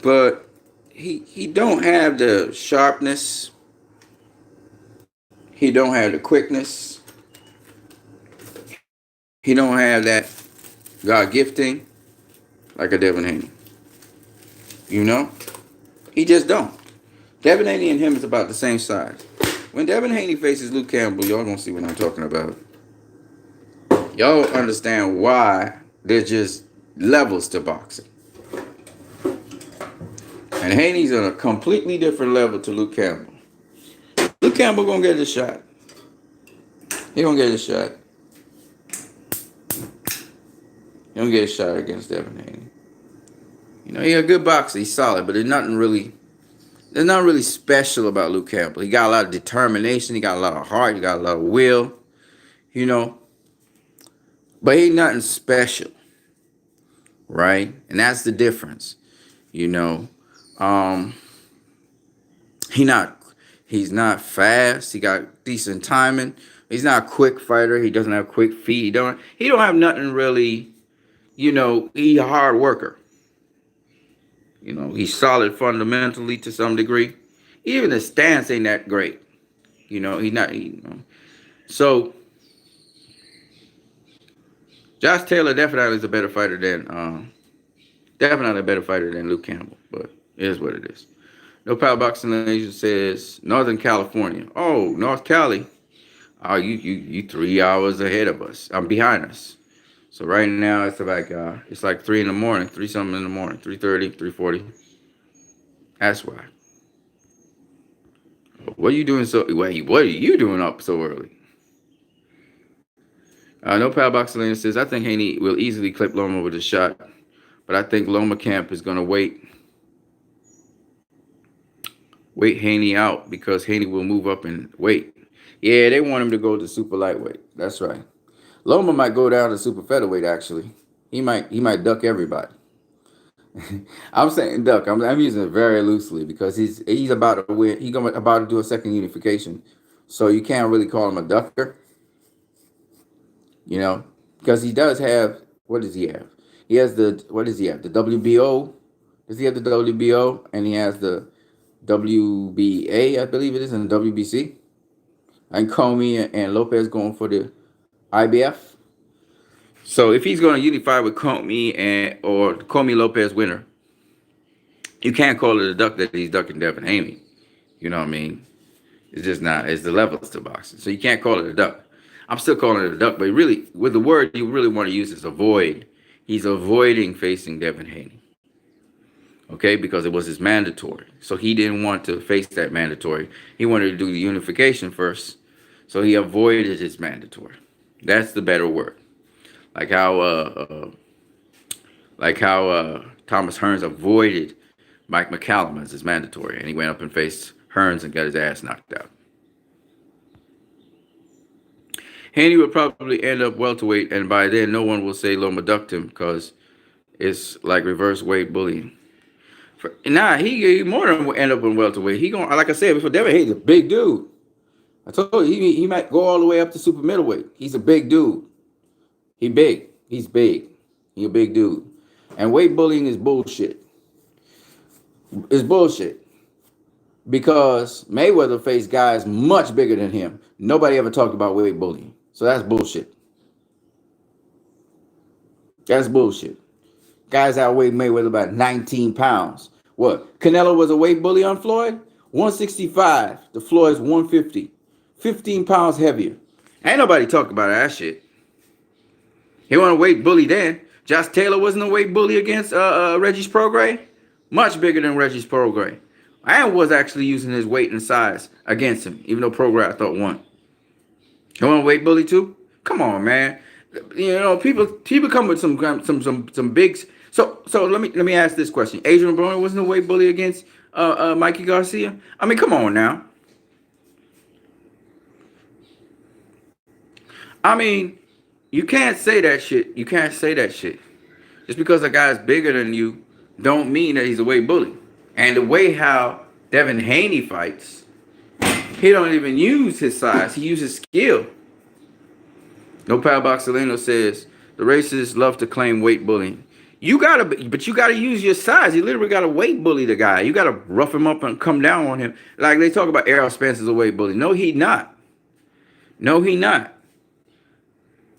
But he don't have the sharpness. He don't have the quickness. He don't have that God gifting like a Devin Haney. You know? He just don't. Devin Haney and him is about the same size. When Devin Haney faces Luke Campbell, y'all gonna see what I'm talking about. Y'all understand why there's just levels to boxing. And Haney's on a completely different level to Luke Campbell. Luke Campbell gonna get a shot. He gonna get a shot. He gonna get a shot against Devin Haney. You know, he's a good boxer. He's solid, but there's nothing really special about Luke Campbell. He got a lot of determination. He got a lot of heart. He got a lot of will. You know, but he ain't nothing special, right? And that's the difference. You know, he's not fast. He got decent timing. He's not a quick fighter. He doesn't have quick feet. He don't have nothing really. You know, he's a hard worker. You know, he's solid fundamentally to some degree. Even his stance ain't that great. You know, he's not. So, Josh Taylor definitely is a better fighter than Luke Campbell. But it is what it is. No Power Boxing Nation says Northern California. Oh, North Cali. Oh, you 3 hours ahead of us. I'm behind us. So right now it's like 3 in the morning, 3 something in the morning, 3:30, 3:40. That's why. What are you doing what are you doing up so early? No Power Boxing says, I think Haney will easily clip Loma with a shot, but I think Loma Camp is going to wait Haney out because Haney will move up in weight. Yeah, they want him to go to super lightweight. That's right. Loma might go down to super featherweight, actually. He might duck everybody. I'm saying duck. I'm using it very loosely because he's about to win. He's about to do a second unification. So you can't really call him a ducker. You know, because he does have, what does he have? He has what does he have? The WBO. Does he have the WBO? And he has the WBA, I believe it is, and the WBC. And Comey and Lopez going for the IBF. So if he's going to unify with Comey or Comey Lopez winner, you can't call it a duck that he's ducking Devin Haney. You know what I mean? It's just not. It's the levels to boxing. So you can't call it a duck. I'm still calling it a duck, but really, with the word you really want to use is avoid. He's avoiding facing Devin Haney. Okay, because it was his mandatory. So he didn't want to face that mandatory. He wanted to do the unification first. So he avoided his mandatory. That's the better word. Like how Thomas Hearns avoided Mike McCallum as his mandatory, and he went up and faced Hearns and got his ass knocked out. Haney would probably end up welterweight, and by then no one will say Loma ducked him because it's like reverse weight bullying. He more than will end up in welterweight. He going, like I said before, Devin Haney's a big dude. I told you he might go all the way up to super middleweight. He's a big dude. He's big. He's a big dude. And weight bullying is bullshit. It's bullshit. Because Mayweather faced guys much bigger than him. Nobody ever talked about weight bullying. So that's bullshit. That's bullshit. Guys outweighed Mayweather about 19 pounds. What? Canelo was a weight bully on Floyd? 165. The Floyd's 150. 15 pounds heavier. Ain't nobody talking about that shit. He wasn't a weight bully then. Josh Taylor wasn't a weight bully against Regis Prograis. Much bigger than Regis Prograis. And was actually using his weight and size against him, even though Prograis I thought won. You want a weight bully too? Come on, man. You know, people come with some big. So let me ask this question. Adrian Broner wasn't a weight bully against Mikey Garcia. I mean, come on now. I mean, you can't say that shit. You can't say that shit. Just because a guy's bigger than you, don't mean that he's a weight bully. And the way how Devin Haney fights, he don't even use his size. He uses skill. No Pal Boxolino says the racists love to claim weight bullying. You gotta use your size. You literally gotta weight bully the guy. You gotta rough him up and come down on him. Like they talk about Errol Spence as a weight bully. No, he not. No, he not.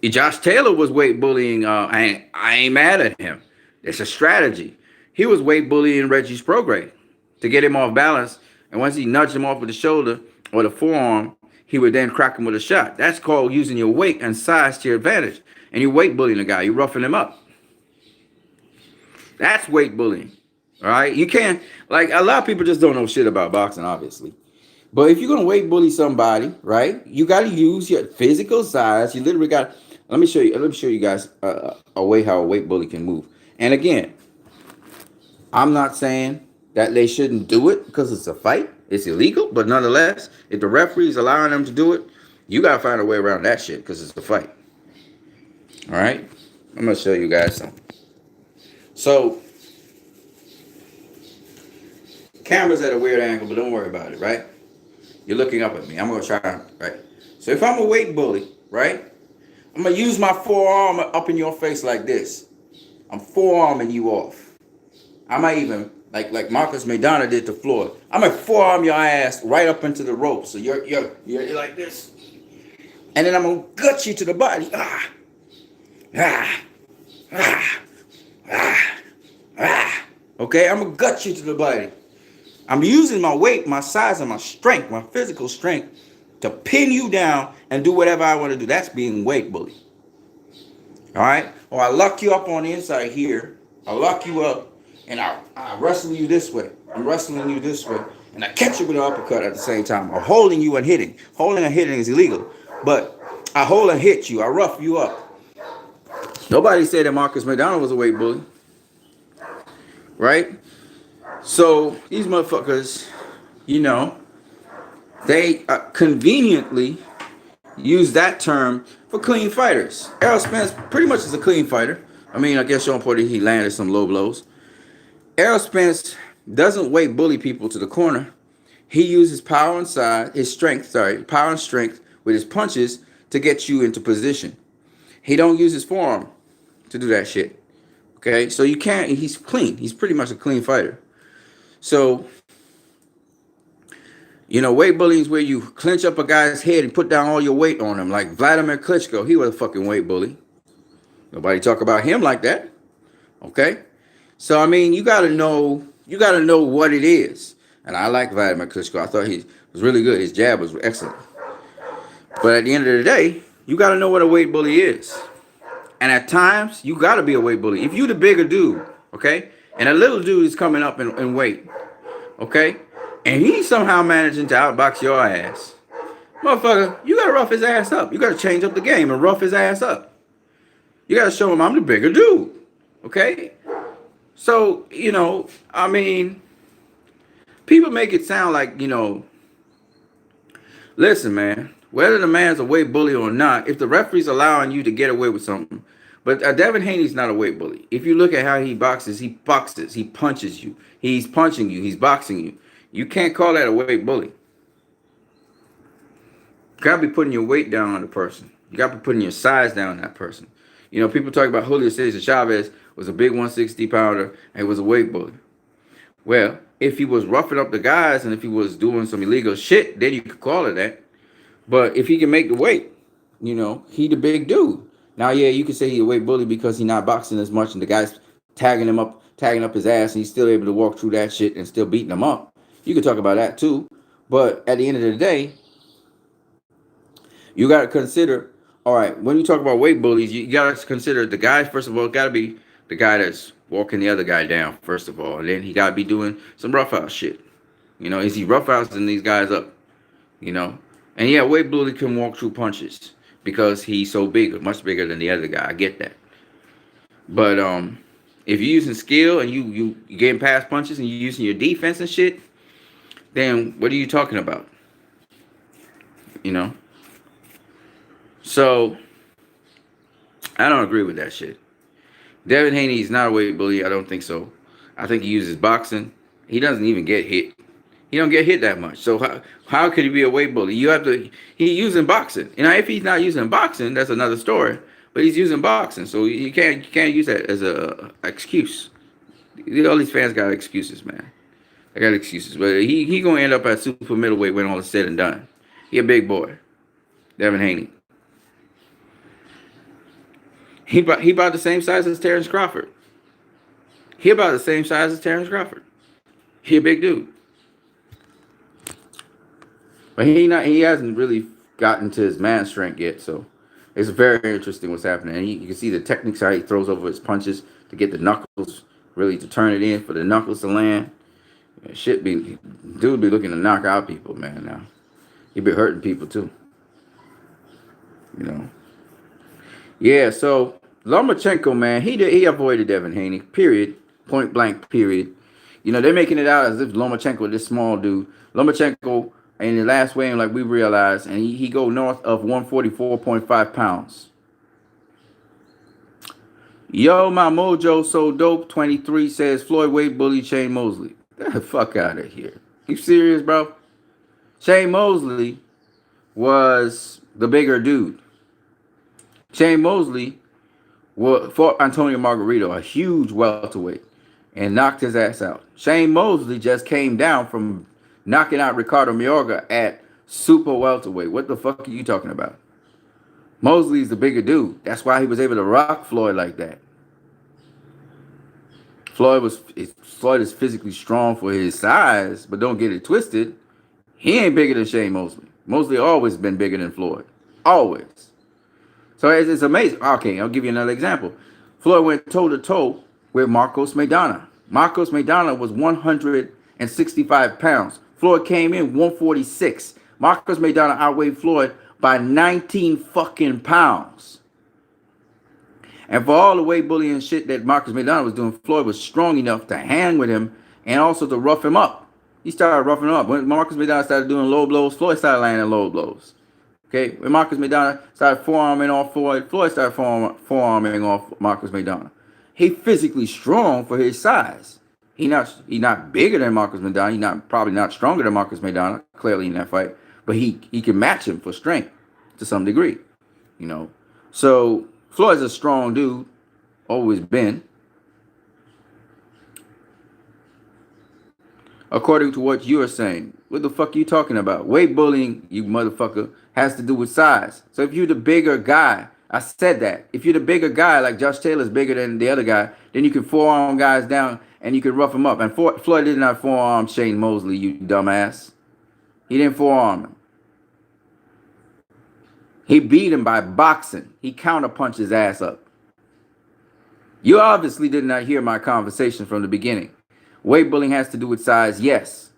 Josh Taylor was weight bullying. I ain't mad at him. It's a strategy. He was weight bullying Regis Prograis to get him off balance. And once he nudged him off with the shoulder or the forearm, he would then crack him with a shot. That's called using your weight and size to your advantage. And you weight bullying the guy. You roughing him up. That's weight bullying. All right? You can't, like, a lot of people just don't know shit about boxing, obviously. But if you're going to weight bully somebody, right, you got to use your physical size. You literally got to, let me show you guys a way how a weight bully can move. And again, I'm not saying that they shouldn't do it because it's a fight. It's illegal. But nonetheless, if the referee is allowing them to do it, you got to find a way around that shit because it's a fight. All right? I'm going to show you guys something. So, camera's at a weird angle, but don't worry about it, right? You're looking up at me. I'm going to try, right? So if I'm a weight bully, right? I'm going to use my forearm up in your face like this. I'm forearming you off. I might even, like Marcus Maidana did to Floyd, I'm going to forearm your ass right up into the rope. So you're like this. And then I'm going to gut you to the body. Okay, I'm going to gut you to the body. I'm using my weight, my size, and my strength, my physical strength, to pin you down and do whatever I want to do. That's being weight bully. All right? Or I lock you up on the inside here. I lock you up, and I wrestle you this way. I'm wrestling you this way. And I catch you with an uppercut at the same time. I'm holding you and hitting. Holding and hitting is illegal. But I hold and hit you. I rough you up. Nobody said that Marcus Maidana was a weight bully. Right? So these motherfuckers, you know, they conveniently use that term for clean fighters. Errol Spence pretty much is a clean fighter. I mean, I guess Sean Porter, he landed some low blows. Errol Spence doesn't weight bully people to the corner. He uses power and size, power and strength with his punches to get you into position. He don't use his forearm to do that shit. Okay, so you can't, he's clean. He's pretty much a clean fighter. So, you know, weight bullying is where you clench up a guy's head and put down all your weight on him. Like Vladimir Klitschko, he was a fucking weight bully. Nobody talk about him like that. Okay? So, I mean, you got to know what it is. And I like Vladimir Klitschko. I thought he was really good. His jab was excellent. But at the end of the day, you got to know what a weight bully is. And at times, you got to be a weight bully. If you the bigger dude, okay? And a little dude is coming up in weight, okay? And he's somehow managing to outbox your ass. Motherfucker, you got to rough his ass up. You got to change up the game and rough his ass up. You got to show him I'm the bigger dude, okay? So, you know, I mean, people make it sound like, you know, listen, man, whether the man's a weight bully or not, if the referee's allowing you to get away with something, but Devin Haney's not a weight bully. If you look at how he boxes, he punches you. He's punching you. He's boxing you. You can't call that a weight bully. You got to be putting your weight down on the person. You got to be putting your size down on that person. You know, people talk about Julio Cesar Chavez was a big 160 pounder and he was a weight bully. Well, if he was roughing up the guys and if he was doing some illegal shit, then you could call it that. But if he can make the weight, you know, he the big dude. Now, yeah, you could say he's a weight bully because he's not boxing as much and the guy's tagging up his ass and he's still able to walk through that shit and still beating him up. You could talk about that too. But at the end of the day, you got to consider All right, when you talk about weight bullies, you got to consider the guy. First of all, got to be the guy that's walking the other guy down. First of all, and then he got to be doing some roughhouse shit. You know, is he roughhousing these guys up? You know, and yeah, weight bully can walk through punches because he's so big, much bigger than the other guy. I get that, but if you're using skill and you getting past punches and you're using your defense and shit, then what are you talking about? You know, so I don't agree with that shit. Devin Haney is not a weight bully. I don't think so. I think he uses boxing. He doesn't even get hit. He don't get hit that much. So how could he be a weight bully? You have to. He using boxing. And if he's not using boxing, that's another story. But he's using boxing, so you can't use that as a excuse. All these fans got excuses, man. I got excuses, but he gonna end up at super middleweight when all is said and done. He a big boy, Devin Haney. He about the same size as Terrence Crawford. He about the same size as Terrence Crawford. He a big dude. But he hasn't really gotten to his man strength yet, so it's very interesting what's happening. And you can see the techniques how he throws over his punches to get the knuckles really to turn it in for the knuckles to land. Dude be looking to knock out people, man. Now he be hurting people too. You know. Yeah, so Lomachenko, man, he avoided Devin Haney, period, point blank, period. You know, they're making it out as if Lomachenko, this small dude, Lomachenko in the last weigh-in, like we realized, and he go north of 144.5 pounds. Yo, my mojo so dope 23 says Floyd weight bully Shane Mosley. Get the fuck out of here. You serious, bro? Shane Mosley was the bigger dude. Shane Mosley fought Antonio Margarito, a huge welterweight, and knocked his ass out. Shane Mosley just came down from knocking out Ricardo Mayorga at super welterweight. What the fuck are you talking about? Mosley's the bigger dude. That's why he was able to rock Floyd like that. Floyd is physically strong for his size, but don't get it twisted. He ain't bigger than Shane Mosley. Mosley always been bigger than Floyd. Always. So it's amazing. Okay, I'll give you another example. Floyd went toe-to-toe with Marcos Maidana. Marcos Maidana was 165 pounds. Floyd came in 146. Marcos Maidana outweighed Floyd by 19 fucking pounds. And for all the weight bullying shit that Marcos Maidana was doing, Floyd was strong enough to hang with him and also to rough him up. He started roughing him up. When Marcos Maidana started doing low blows, Floyd started landing low blows. Okay, when Marcos Maidana started forearming off Floyd, Floyd started forearming off Marcos Maidana. He physically strong for his size. He not bigger than Marcos Maidana. He probably not stronger than Marcos Maidana, clearly in that fight. But he can match him for strength to some degree, you know. So Floyd's a strong dude, always been. According to what you are saying, what the fuck are you talking about? Weight bullying, you motherfucker, has to do with size. So if you're the bigger guy, I said that. If you're the bigger guy, like Josh Taylor's bigger than the other guy, then you can forearm guys down and you can rough them up. And Floyd did not forearm Shane Mosley, you dumbass. He didn't forearm him. He beat him by boxing. He counterpunched his ass up. You obviously did not hear my conversation from the beginning. Weight bullying has to do with size. Yes,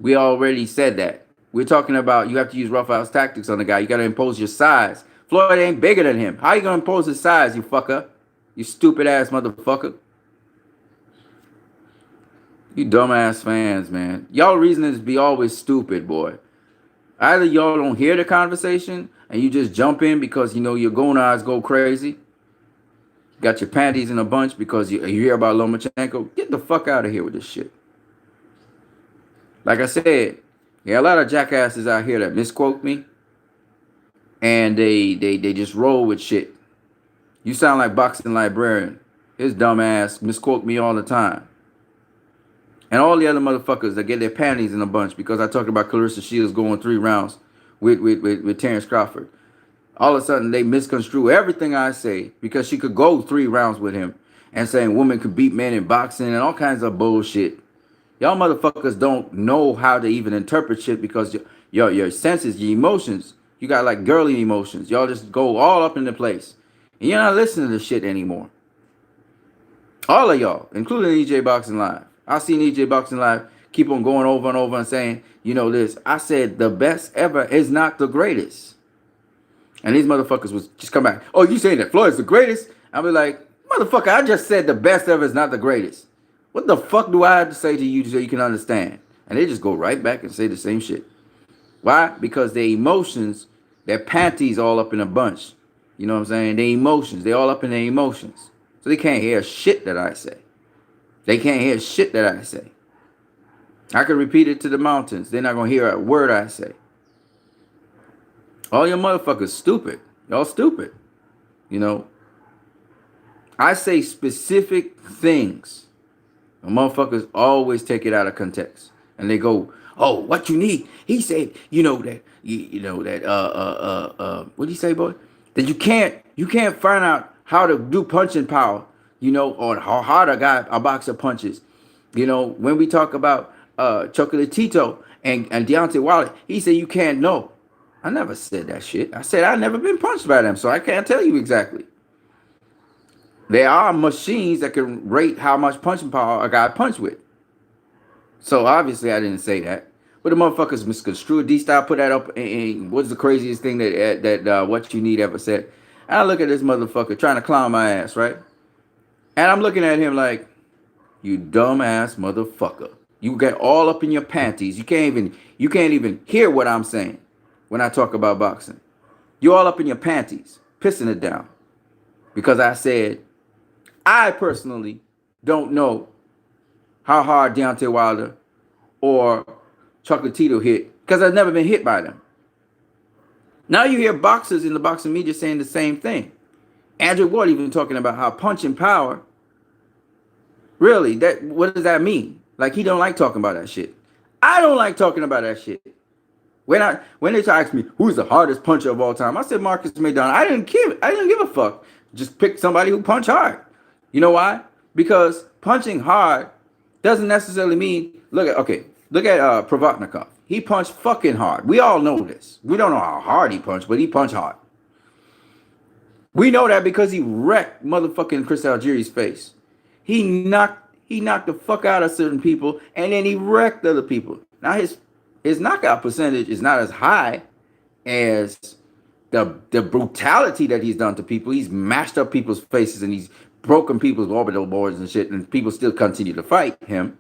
we already said that. We're talking about you have to use roughhouse tactics on the guy. You got to impose your size. Floyd ain't bigger than him. How you going to impose his size, you fucker? You stupid ass motherfucker. You dumbass fans, man. Y'all reasons be always stupid, boy. Either y'all don't hear the conversation and you just jump in because, you know, your gonads go crazy. Got your panties in a bunch because you hear about Lomachenko. Get the fuck out of here with this shit. Like I said, a lot of jackasses out here that misquote me. And they just roll with shit. You sound like boxing librarian. His dumb ass misquote me all the time. And all the other motherfuckers that get their panties in a bunch because I talked about Clarissa Shields going 3 rounds with Terrence Crawford. All of a sudden, they misconstrue everything I say because she could go 3 rounds with him and saying women could beat men in boxing and all kinds of bullshit. Y'all motherfuckers don't know how to even interpret shit because your senses, your emotions You got like girly emotions. Y'all just go all up in the place. And you're not listening to shit anymore. All of y'all, including EJ Boxing Live. I seen EJ Boxing Live keep on going over and over and saying, you know this. I said the best ever is not the greatest. And these motherfuckers was just come back. Oh, you saying that Floyd's the greatest? I'll be like, motherfucker, I just said the best ever is not the greatest. What the fuck do I have to say to you so you can understand? And they just go right back and say the same shit. Why? Because their emotions, their panties all up in a bunch. You know what I'm saying? Their emotions, they all up in their emotions. So they can't hear shit that I say. They can't hear shit that I say. I can repeat it to the mountains. They're not going to hear a word I say. All your motherfuckers stupid. Y'all stupid. You know. I say specific things. The motherfuckers always take it out of context. And they go, oh, what you need? He said, you know that, what did he say, boy? That you can't find out how to do punching power, you know, or how hard a boxer punches. You know, when we talk about Chocolatito and Deontay Wilder, he said you can't know. I never said that shit. I said I've never been punched by them, so I can't tell you exactly. There are machines that can rate how much punching power a guy punched with. So obviously I didn't say that. But the motherfuckers misconstrued. D-Style put that up and what's the craziest thing that What You Need ever said. And I look at this motherfucker trying to clown my ass, right? And I'm looking at him like, you dumbass motherfucker. You get all up in your panties. You can't even hear what I'm saying when I talk about boxing. You all up in your panties, pissing it down. Because I said, I personally don't know how hard Deontay Wilder or Chocolatito hit because I've never been hit by them. Now you hear boxers in the boxing media saying the same thing. Andrew Ward even talking about how punching power, really, what does that mean? Like he don't like talking about that shit. I don't like talking about that shit. When they ask me who's the hardest puncher of all time, I said Marcus McDonald. I didn't give a fuck. Just pick somebody who punch hard. You know why? Because punching hard doesn't necessarily mean look at Provodnikov. He punched fucking hard. We all know this. We don't know how hard he punched, but he punched hard. We know that because he wrecked motherfucking Chris Algieri's face. He knocked the fuck out of certain people, and then he wrecked other people. Now his knockout percentage is not as high as the brutality that he's done to people. He's mashed up people's faces and he's broken people's orbital boards and shit, and people still continue to fight him.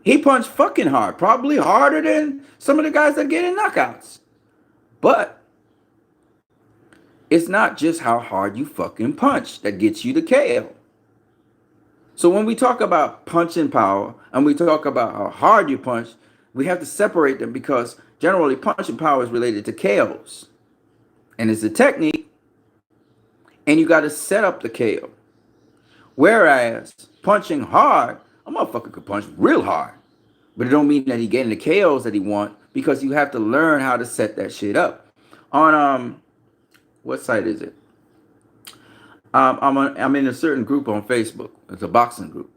He punched fucking hard, probably harder than some of the guys that get in knockouts. But it's not just how hard you fucking punch that gets you the KO. So when we talk about punching power and we talk about how hard you punch, we have to separate them because generally punching power is related to KOs. And it's a technique, and you got to set up the KO. Whereas punching hard, a motherfucker could punch real hard. But it don't mean that he getting the KOs that he want because you have to learn how to set that shit up. On what site is it? I'm in a certain group on Facebook. It's a boxing group.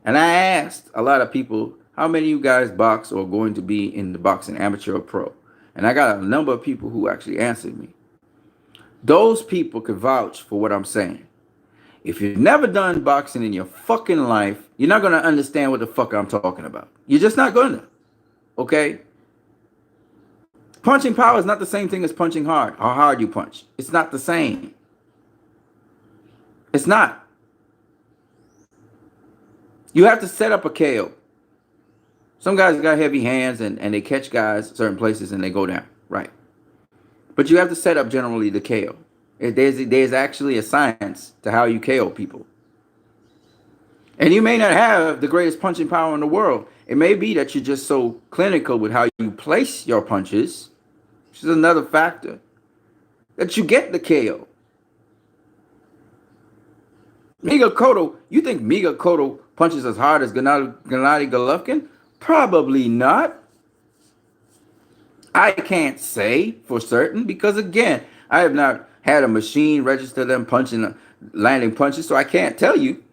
And I asked a lot of people, how many of you guys box or are going to be in the boxing, amateur or pro? And I got a number of people who actually answered me. Those people could vouch for what I'm saying. If you've never done boxing in your fucking life, you're not going to understand what the fuck I'm talking about. You're just not going to. Okay? Punching power is not the same thing as punching hard. How hard you punch. It's not the same. It's not. You have to set up a KO. Some guys got heavy hands and they catch guys certain places and they go down. Right. But you have to set up generally the KO. There's actually a science to how you KO people. And you may not have the greatest punching power in the world. It may be that you're just so clinical with how you place your punches, which is another factor, that you get the KO. Miga Cotto, you think Miga Cotto punches as hard as Gennady Golovkin? Probably not. I can't say for certain because, again, I have not had a machine register them landing punches, so I can't tell you.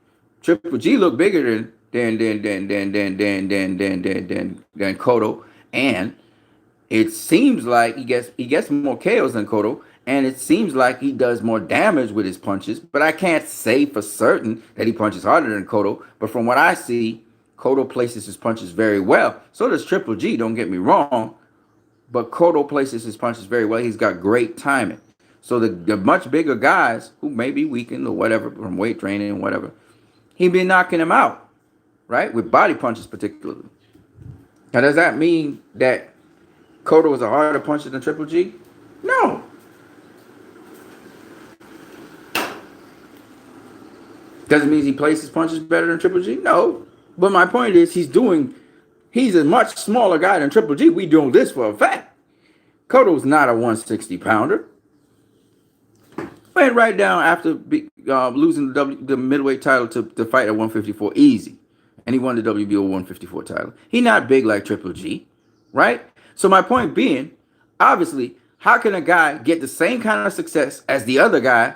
Triple G look bigger than Cotto, and It seems like he gets more KOs than Cotto, and it seems like he does more damage with his punches. But I can't say for certain that he punches harder than Cotto. But from what I see, Cotto places his punches very well. So does Triple G. Don't get me wrong, but Cotto places his punches very well. He's got great timing. So the much bigger guys who may be weakened or whatever from weight training and whatever, he been knocking them out, right? With body punches particularly. Now, does that mean that Cotto was a harder puncher than Triple G? No. Doesn't mean he places punches better than Triple G? No. But my point is he's a much smaller guy than Triple G. We doing this for a fact. Cotto's not a 160 pounder. Went right down after losing the middleweight title to fight at 154 easy. And he won the WBO 154 title. He's not big like Triple G, right? So my point being, obviously, how can a guy get the same kind of success as the other guy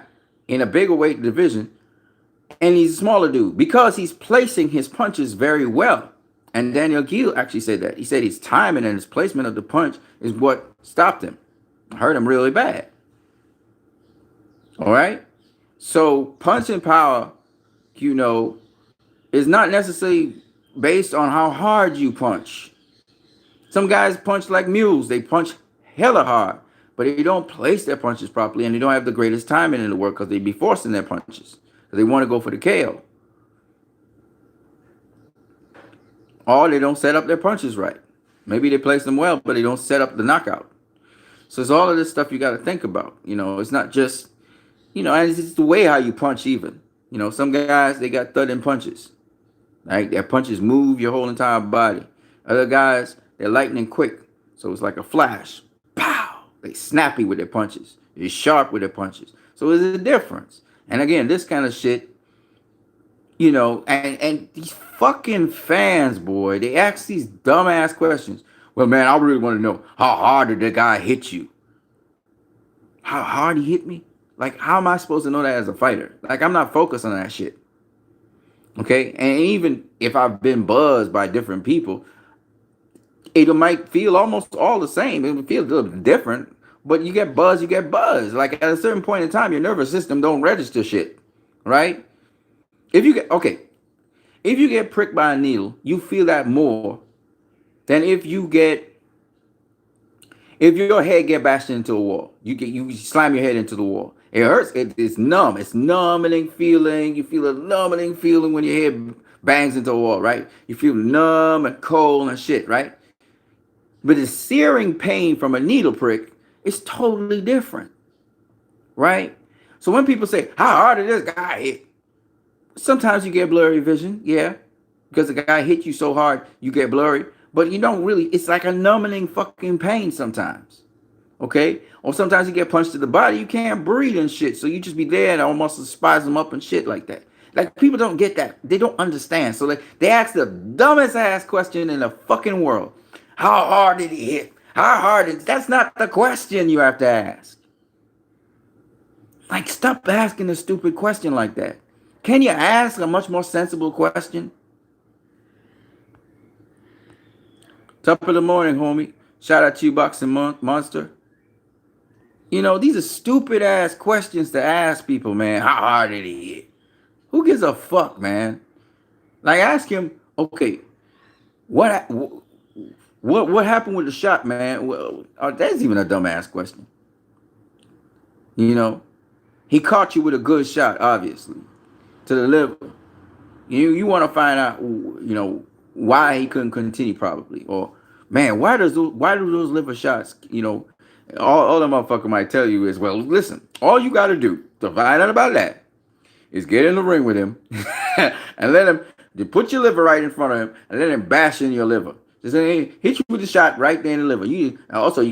in a bigger weight division and he's a smaller dude? Because he's placing his punches very well. And Daniel Gill actually said that. He said his timing and his placement of the punch is what stopped him. Hurt him really bad. All right? So punching power, is not necessarily based on how hard you punch. Some guys punch like mules. They punch hella hard, but they don't place their punches properly, and they don't have the greatest timing in the world because they be forcing their punches. They want to go for the KO. Or they don't set up their punches right. Maybe they place them well, but they don't set up the knockout. So it's all of this stuff you got to think about. It's not just, and it's the way how you punch even. Some guys, they got thudding punches. Right? Their punches move your whole entire body. Other guys, they're lightning quick. So it's like a flash. Pow! They snappy with their punches. They're sharp with their punches. So there's a difference. And again, this kind of shit, and these fucking fans, boy, they ask these dumbass questions. Well, man, I really want to know, how hard did the guy hit you? How hard he hit me? Like, how am I supposed to know that as a fighter? Like, I'm not focused on that shit. Okay? And even if I've been buzzed by different people, it might feel almost all the same. It would feel a little different, but you get buzzed, you get buzzed. Like, at a certain point in time, your nervous system don't register shit, right? If you get pricked by a needle, you feel that more than if your head get bashed into a wall. You slam your head into the wall. It hurts. It's numb. It's numbing feeling. You feel a numbing feeling when your head bangs into a wall, right? You feel numb and cold and shit, right? But the searing pain from a needle prick is totally different, right? So when people say, how hard did this guy hit? Sometimes you get blurry vision, yeah, because the guy hit you so hard, you get blurry. But you don't really, it's like a numbing fucking pain sometimes, okay? Or sometimes you get punched to the body, you can't breathe and shit, so you just be there and almost spasm up and shit like that. Like, people don't get that. They don't understand. So they ask the dumbest ass question in the fucking world. How hard did he hit? That's not the question you have to ask. Like, stop asking a stupid question like that. Can you ask a much more sensible question? Top of the morning, homie. Shout out to you, Boxing Monster. These are stupid ass questions to ask people, man. How hard did he hit? Who gives a fuck, man? Like, ask him, okay, what happened with the shot, man? Well, that's even a dumbass question. He caught you with a good shot, obviously, to the liver. You want to find out, why he couldn't continue, probably, or man, why do those liver shots, all the motherfucker might tell you is, well, listen, all you got to do to find out about that is get in the ring with him and let him put your liver right in front of him and let him bash in your liver. Just hit you with the shot right there in the liver. You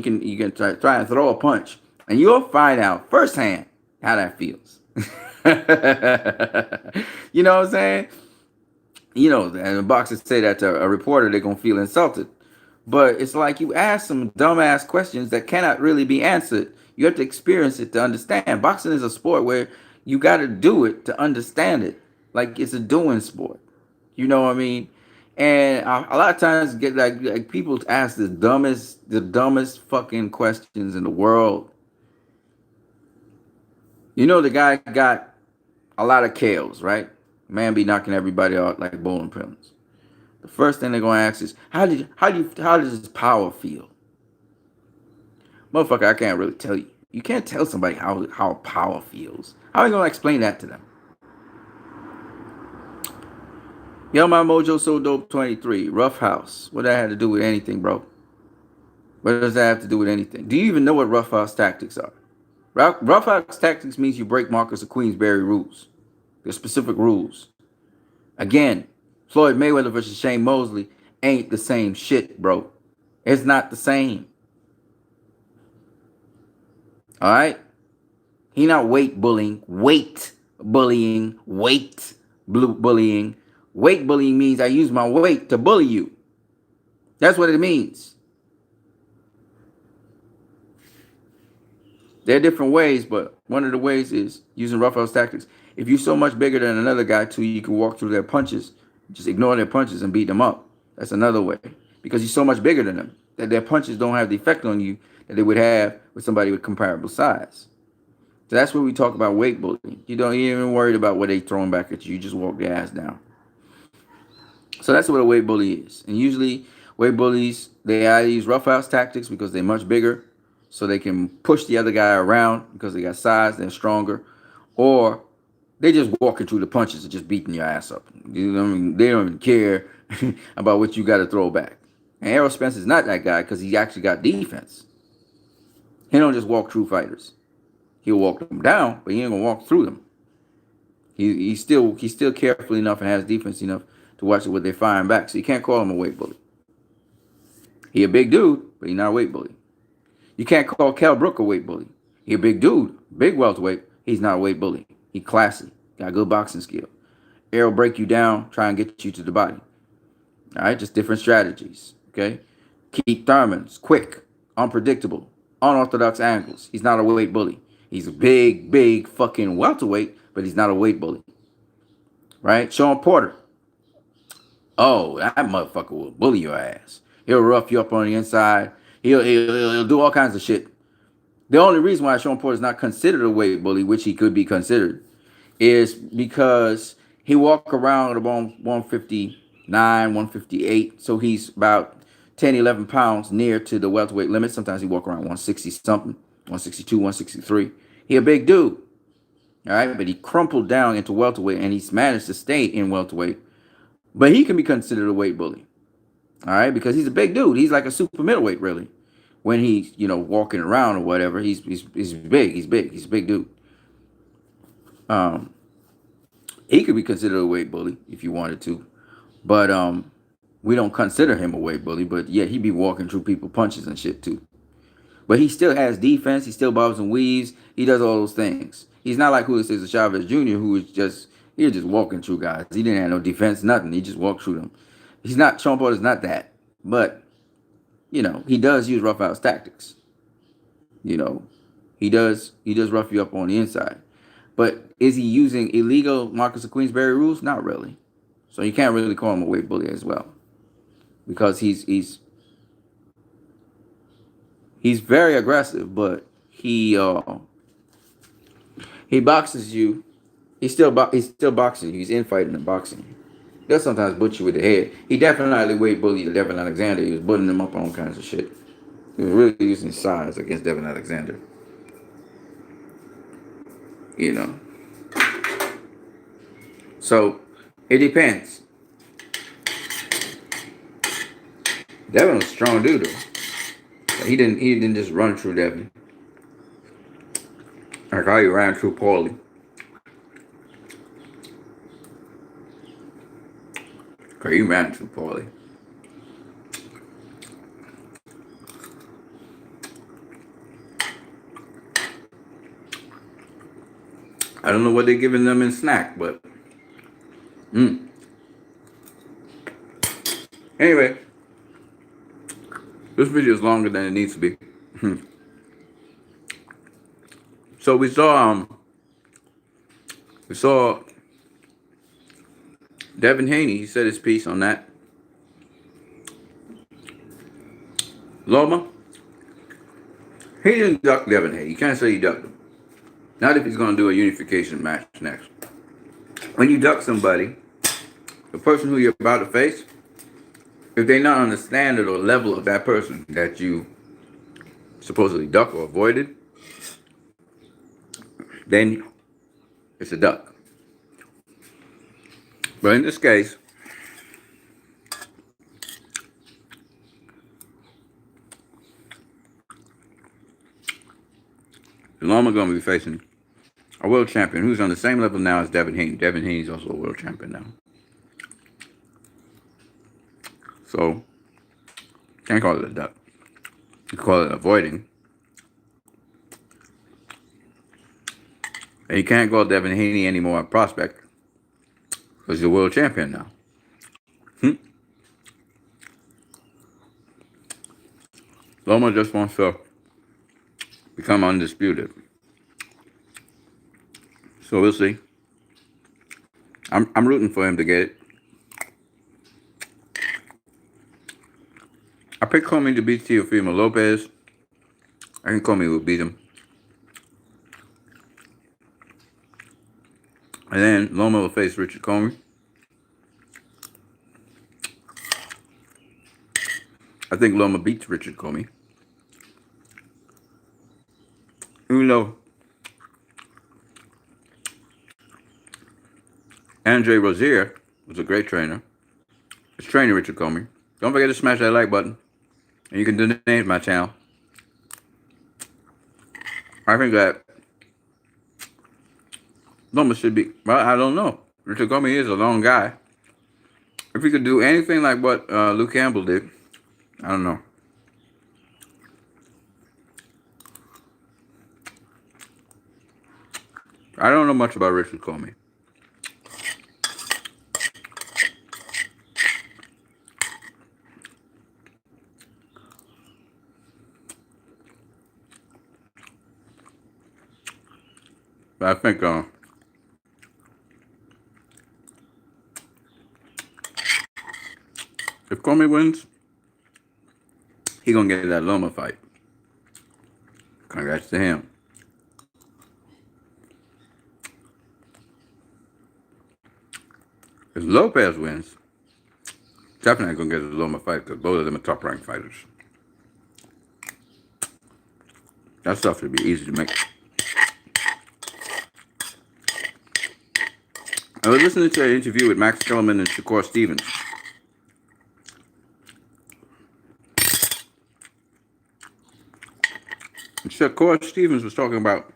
can try and throw a punch, and you'll find out firsthand how that feels. You know what I'm saying? And the boxers say that to a reporter, they're going to feel insulted. But it's like you ask some dumbass questions that cannot really be answered. You have to experience it to understand. Boxing is a sport where you got to do it to understand it. Like, it's a doing sport. You know what I mean? And a lot of times get like people ask the dumbest fucking questions in the world. You know, the guy got a lot of KOs, right? Man be knocking everybody out like bowling pins. The first thing they're gonna ask is, how does his power feel? Motherfucker, I can't really tell you. You can't tell somebody how power feels. How are you gonna explain that to them? Yo, my Mojo So Dope 23, Rough House. What that had to do with anything, bro? What does that have to do with anything? Do you even know what Rough House tactics are? Rough House tactics means you break Marcus of Queensberry rules. There's specific rules. Again, Floyd Mayweather versus Shane Mosley ain't the same shit, bro. It's not the same. All right? He not weight bullying. Weight bullying. Bullying. Weight bullying means I use my weight to bully you. That's what it means. There are different ways, but one of the ways is using rough house tactics. If you're so much bigger than another guy, too, you can walk through their punches, just ignore their punches and beat them up. That's another way. Because you're so much bigger than them that their punches don't have the effect on you that they would have with somebody with comparable size. So that's where we talk about weight bullying. You're even worried about what they throwing back at you. You just walk their ass down. So that's what a weight bully is. And usually weight bullies, they either use rough house tactics because they're much bigger, so they can push the other guy around because they got size, they're stronger, or they just walking through the punches and just beating your ass up. You know what I mean? They don't even care about what you got to throw back. And Errol Spence is not that guy because he actually got defense. He don't just walk through fighters. He'll walk them down, but he ain't gonna walk through them. He's still careful enough and has defense enough to watch what they're firing back. So you can't call him a weight bully. He a big dude, but he's not a weight bully. You can't call Kell Brook a weight bully. He a big dude, big welterweight. He's not a weight bully. He classy, got good boxing skill. Errol break you down, try and get you to the body. All right, just different strategies. Okay, Keith Thurman's quick, unpredictable, unorthodox angles. He's not a weight bully. He's a big fucking welterweight, but he's not a weight bully. Right? Sean Porter. Oh, that motherfucker will bully your ass. He'll rough you up on the inside. He'll do all kinds of shit. The only reason why Sean Porter is not considered a weight bully, which he could be considered, is because he walk around about 159, 158. So he's about 10, 11 pounds near to the welterweight limit. Sometimes he walk around 160 something, 162, 163. He a big dude. All right, but he crumpled down into welterweight and he's managed to stay in welterweight. But he can be considered a weight bully. All right, because he's a big dude. He's like a super middleweight, really. When he's, walking around or whatever, he's big. He's big. He's a big dude. He could be considered a weight bully if you wanted to. But we don't consider him a weight bully. But yeah, he be walking through people punches and shit too. But he still has defense. He still bobs and weaves. He does all those things. He's not like Julio Cesar Chavez Jr., who is just walking through guys. He didn't have no defense, nothing. He just walked through them. He's not, Sean Porter's not that. But, he does use rough house tactics. He does rough you up on the inside. But is he using illegal Marcus of Queensberry rules? Not really. So you can't really call him a weight bully as well. Because he's very aggressive, but he boxes you. He's still boxing you. He's infighting and boxing you. He'll sometimes butcher you with the head. He definitely weight bullied Devin Alexander. He was putting him up on all kinds of shit. He was really using size against Devin Alexander. So it depends. Devin was a strong dude though. He didn't just run through Devin. Like how he ran through Paulie. He ran through Paulie. I don't know what they're giving them in snack, but anyway, this video is longer than it needs to be. So we saw Devin Haney. He said his piece on that. Loma, he didn't duck Devin Haney. You can't say he ducked him. Not if he's going to do a unification match next. When you duck somebody, the person who you're about to face, if they not on the standard or level of that person that you supposedly duck or avoided, then it's a duck. But in this case, Loma going to be facing a world champion who's on the same level now as Devin Haney. Devin Haney's also a world champion now. So, can't call it a duck. You call it avoiding. And you can't call Devin Haney anymore a prospect because he's a world champion now. Loma just wants to become undisputed. So we'll see. I'm rooting for him to get it. I picked Comey to beat Teofimo Lopez. I think Comey will beat him. And then Loma will face Richard Comey. I think Loma beats Richard Comey. Even though Andre Rozier was a great trainer. He's training Richard Comey. Don't forget to smash that like button. And you can donate my channel. I think that Loma should be, well, I don't know. Richard Comey is a long guy. If he could do anything like what Luke Campbell did, I don't know. I don't know much about Richard Comey. But I think if Comey wins, he gonna get that Loma fight. Congrats to him. If Lopez wins, definitely gonna get a Loma fight because both of them are top-ranked fighters. That stuff should be easy to make. I was listening to an interview with Max Kellerman and Shakur Stevens. And Shakur Stevens was talking about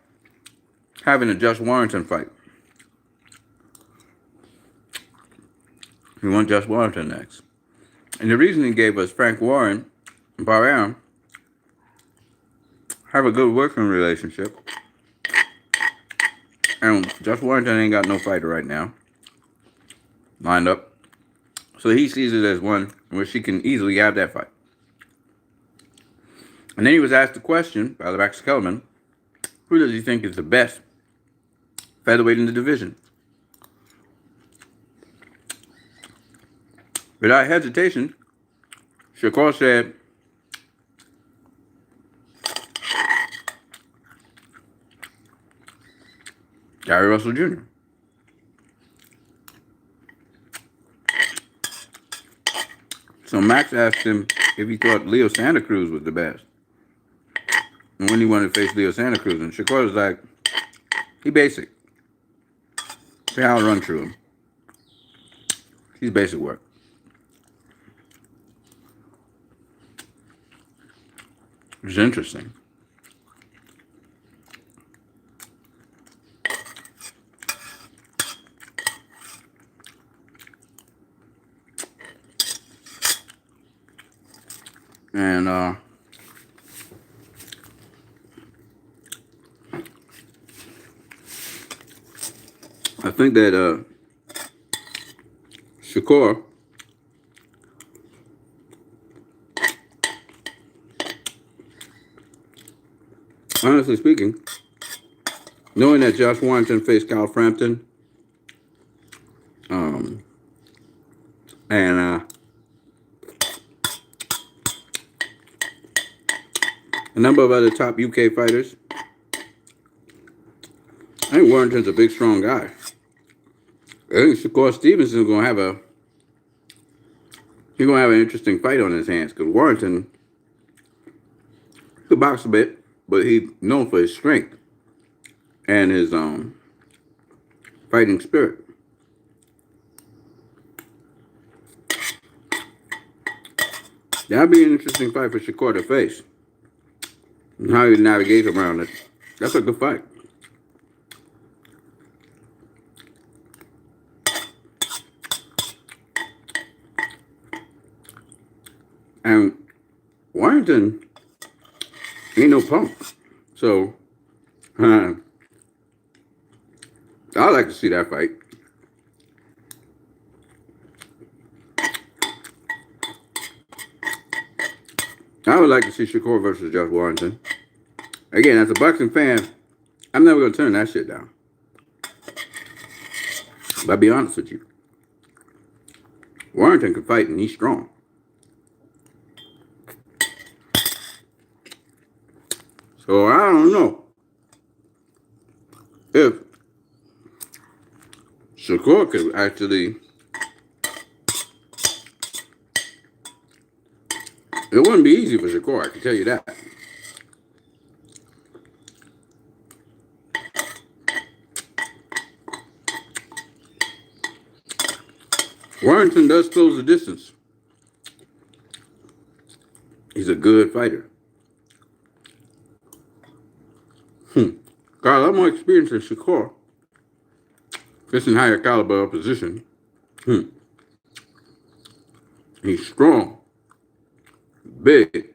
having a Josh Warrington fight. He wants Josh Warrington next. And the reason he gave us Frank Warren and Bahrain have a good working relationship. And Josh Warrington ain't got no fighter right now lined up. So he sees it as one where she can easily have that fight. And then he was asked the question by the Max Kellerman, who does he think is the best featherweight in the division? Without hesitation, Shakur said, Gary Russell Jr. So Max asked him if he thought Leo Santa Cruz was the best. And when he wanted to face Leo Santa Cruz. And Shakur was like, he basic. See how I run through him. He's basic work. It's interesting. And I think that Shakur honestly speaking, knowing that Josh Warrington faced Kyle Frampton, and A number of other top UK fighters. I think Warrington's a big, strong guy. I think Shakur Stevenson's gonna have an interesting fight on his hands because Warrington could box a bit, but he's known for his strength and his fighting spirit. That'd be an interesting fight for Shakur to face. And how he navigates around it. That's a good fight. And Warrington ain't no punk. So, I'd like to see that fight. I would like to see Shakur versus Josh Warrington. Again, as a boxing fan, I'm never going to turn that shit down. But I'll be honest with you. Warrington can fight and he's strong. So I don't know if Shakur could actually... It wouldn't be easy for Shakur, I can tell you that. Warrington does close the distance. He's a good fighter. Got a lot more experience than Shakur. Facing higher caliber opposition. He's strong. Big.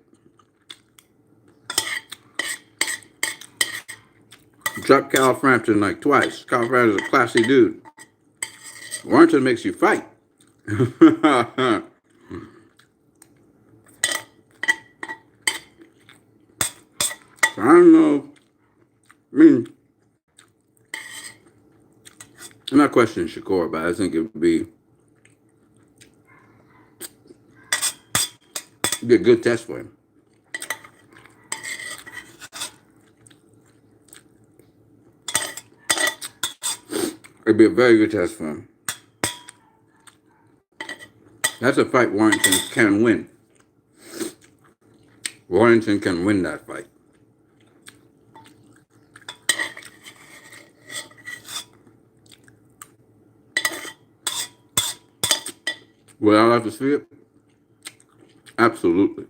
Dropped Cal Frampton like twice. Cal Frampton's a classy dude. Warrington makes you fight. I don't know. I mean, I'm not questioning Shakur, but I think it would be a good test for him. It'd be a very good test for him. That's a fight Warrington can win. Warrington can win that fight. Would I like to see it? Absolutely.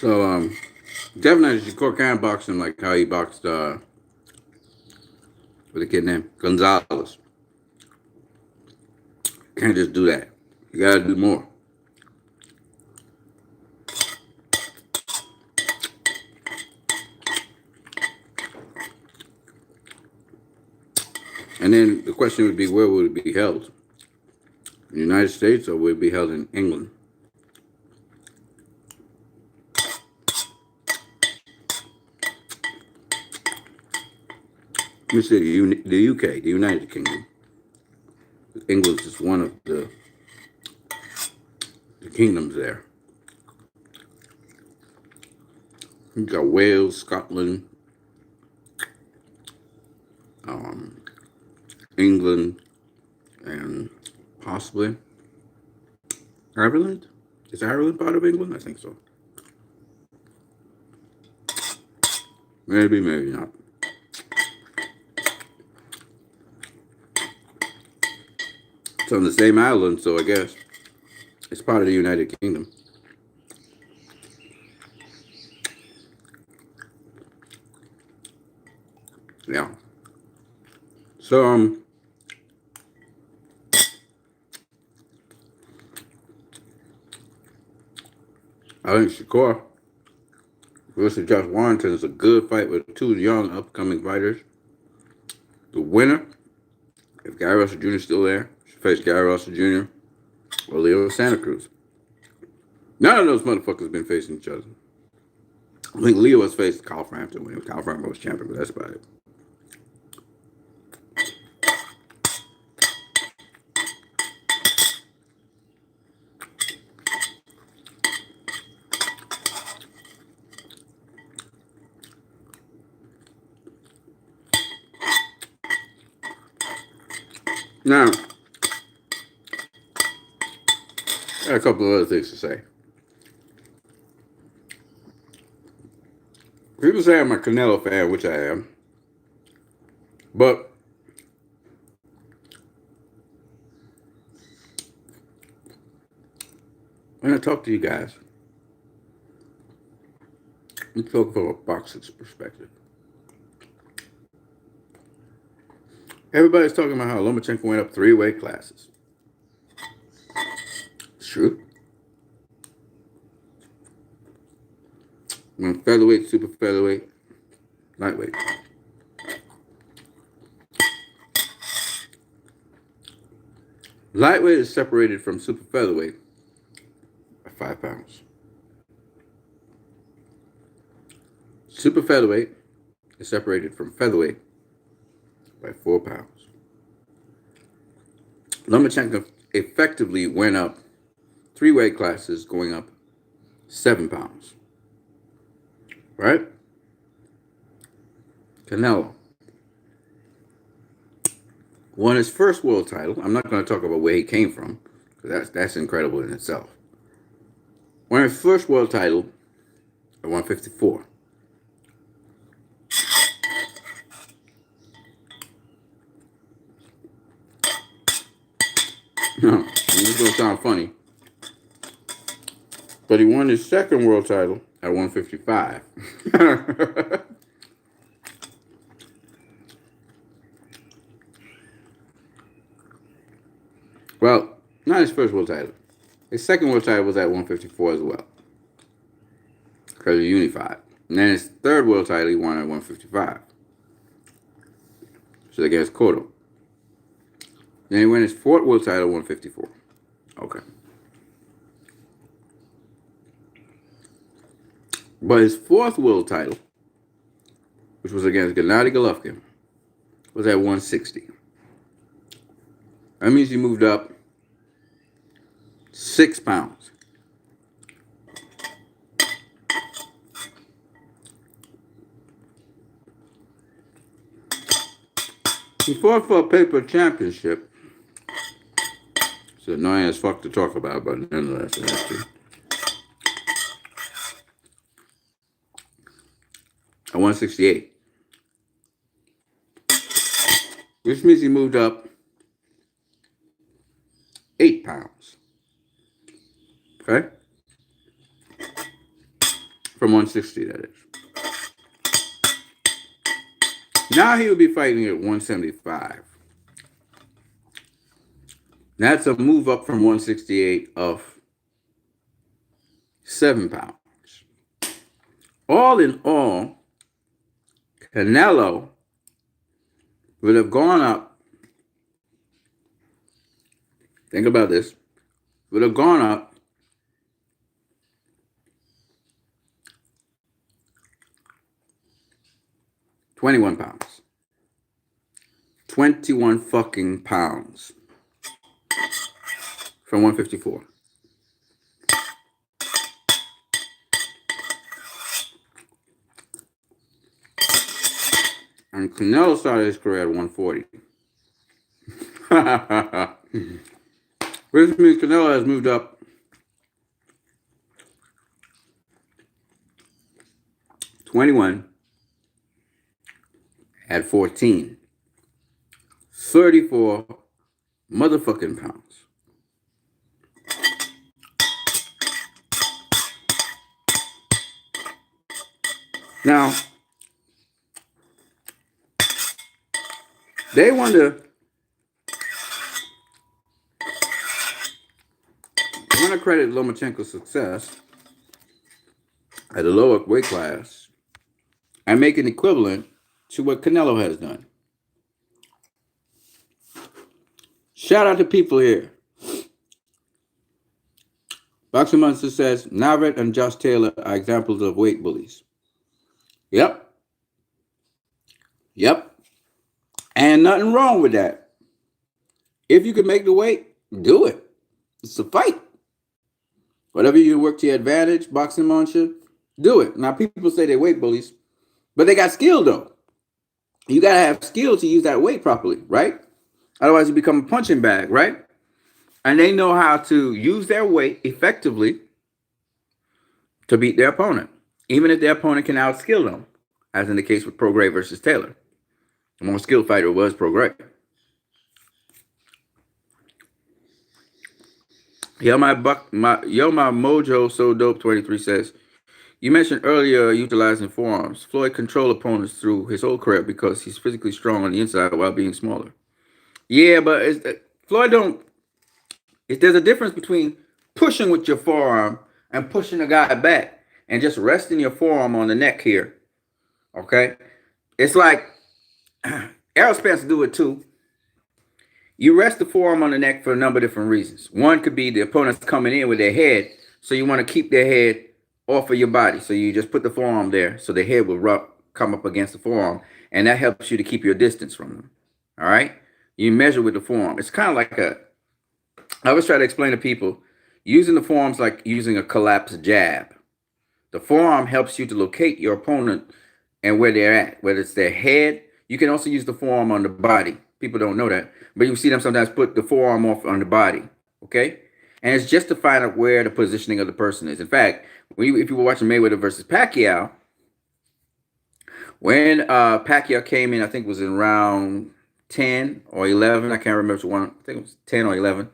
So, Devin and Shakur can box him like how he boxed, what's the kid name? Gonzalez. Can't just do that. You gotta do more. And then the question would be, where would it be held? In the United States, or would it be held in England? Let me say the UK, the United Kingdom. England is one of the kingdoms there. You've got Wales, Scotland, England, and possibly Ireland. Is Ireland part of England? I think so. Maybe, maybe not. It's on the same island, so I guess it's part of the United Kingdom. Yeah. So, I think Shakur versus Josh Warrington is a good fight with two young upcoming fighters. The winner, if Gary Russell Jr. is still there, should face Gary Russell Jr. or Leo Santa Cruz. None of those motherfuckers been facing each other. I think Leo has faced Cal Frampton when Cal Frampton was champion, but that's about it. Now, I got a couple of other things to say. People say I'm a Canelo fan, which I am. But when I talk to you guys, we talk from a boxer's perspective. Everybody's talking about how Lomachenko went up 3 weight classes. It's true. Went featherweight, super featherweight, lightweight. Lightweight is separated from super featherweight by 5 pounds. Super featherweight is separated from featherweight by 4 pounds. Lomachenko effectively went up 3 weight classes, going up 7 pounds. Right? Canelo won his first world title. I'm not going to talk about where he came from, because that's incredible in itself. Won his first world title at 154. No, this is going to sound funny, but he won his second world title at 155. Well, not his first world title. His second world title was at 154 as well, because he unified. And then his third world title he won at 155. So against Cotto. Then he won his fourth world title at 154. Okay. But his fourth world title, which was against Gennady Golovkin, was at 160. That means he moved up 6 pounds. He fought for a paper championship. It's annoying as fuck to talk about, but nonetheless, that's true. At 168. Which means he moved up 8 pounds. Okay? From 160, that is. Now he would be fighting at 175. That's a move up from 168 of 7 pounds. All in all, Canelo would have gone up, think about this, would have gone up 21 pounds. 21 fucking pounds. From 154. And Canelo started his career at 140. Which means Canelo has moved up 21 at 14. 34 motherfucking pounds. Now, they want to credit Lomachenko's success at a lower weight class and make it equivalent to what Canelo has done. Shout out to people here. Boxing Monster says, Navarrete and Josh Taylor are examples of weight bullies. Yep. And nothing wrong with that. If you can make the weight, do it. It's a fight. Whatever you work to your advantage, Boxing Monster, do it. Now, people say they're weight bullies, but they got skill, though. You got to have skill to use that weight properly, right? Otherwise, you become a punching bag, right? And they know how to use their weight effectively to beat their opponent, even if their opponent can outskill them, as in the case with Pro Gray versus Taylor. The more skilled fighter was Pro Gray. My Mojo So Dope 23 says, you mentioned earlier utilizing forearms. Floyd controlled opponents through his whole career because he's physically strong on the inside while being smaller. Yeah, but Floyd don't. There's a difference between pushing with your forearm and pushing a guy back and just resting your forearm on the neck here. Okay, it's like Errol Spence do it too. You rest the forearm on the neck for a number of different reasons. One could be the opponent's coming in with their head, so you want to keep their head off of your body. So you just put the forearm there, so the head will come up against the forearm, and that helps you to keep your distance from them. All right? You measure with the forearm. It's kind of like I always try to explain to people, using the forearms like using a collapsed jab. The forearm helps you to locate your opponent and where they're at, whether it's their head. You can also use the forearm on the body. People don't know that, but you see them sometimes put the forearm off on the body, okay? And it's just to find out where the positioning of the person is. In fact, if you were watching Mayweather versus Pacquiao, when Pacquiao came in, I think it was in round 10 or 11. I can't remember which one. I think it was 10 or 11.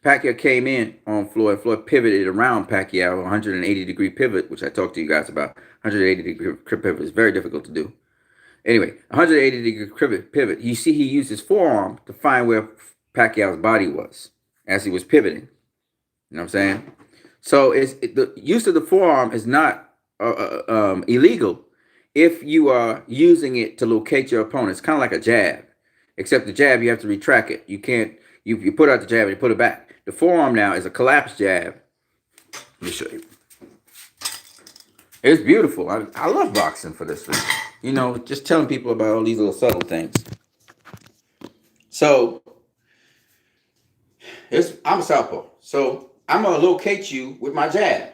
Pacquiao came in on Floyd. Floyd pivoted around Pacquiao, 180-degree pivot, which I talked to you guys about. 180-degree pivot is very difficult to do. Anyway, 180-degree pivot. You see he used his forearm to find where Pacquiao's body was as he was pivoting. You know what I'm saying? So the use of the forearm is not illegal if you are using it to locate your opponent. It's kind of like a jab, except the jab, you have to retract it. You can't, you put out the jab and you put it back. The forearm now is a collapsed jab. Let me show you. It's beautiful. I love boxing for this reason. You know, just telling people about all these little subtle things. So, I'm a southpaw. So, I'm going to locate you with my jab.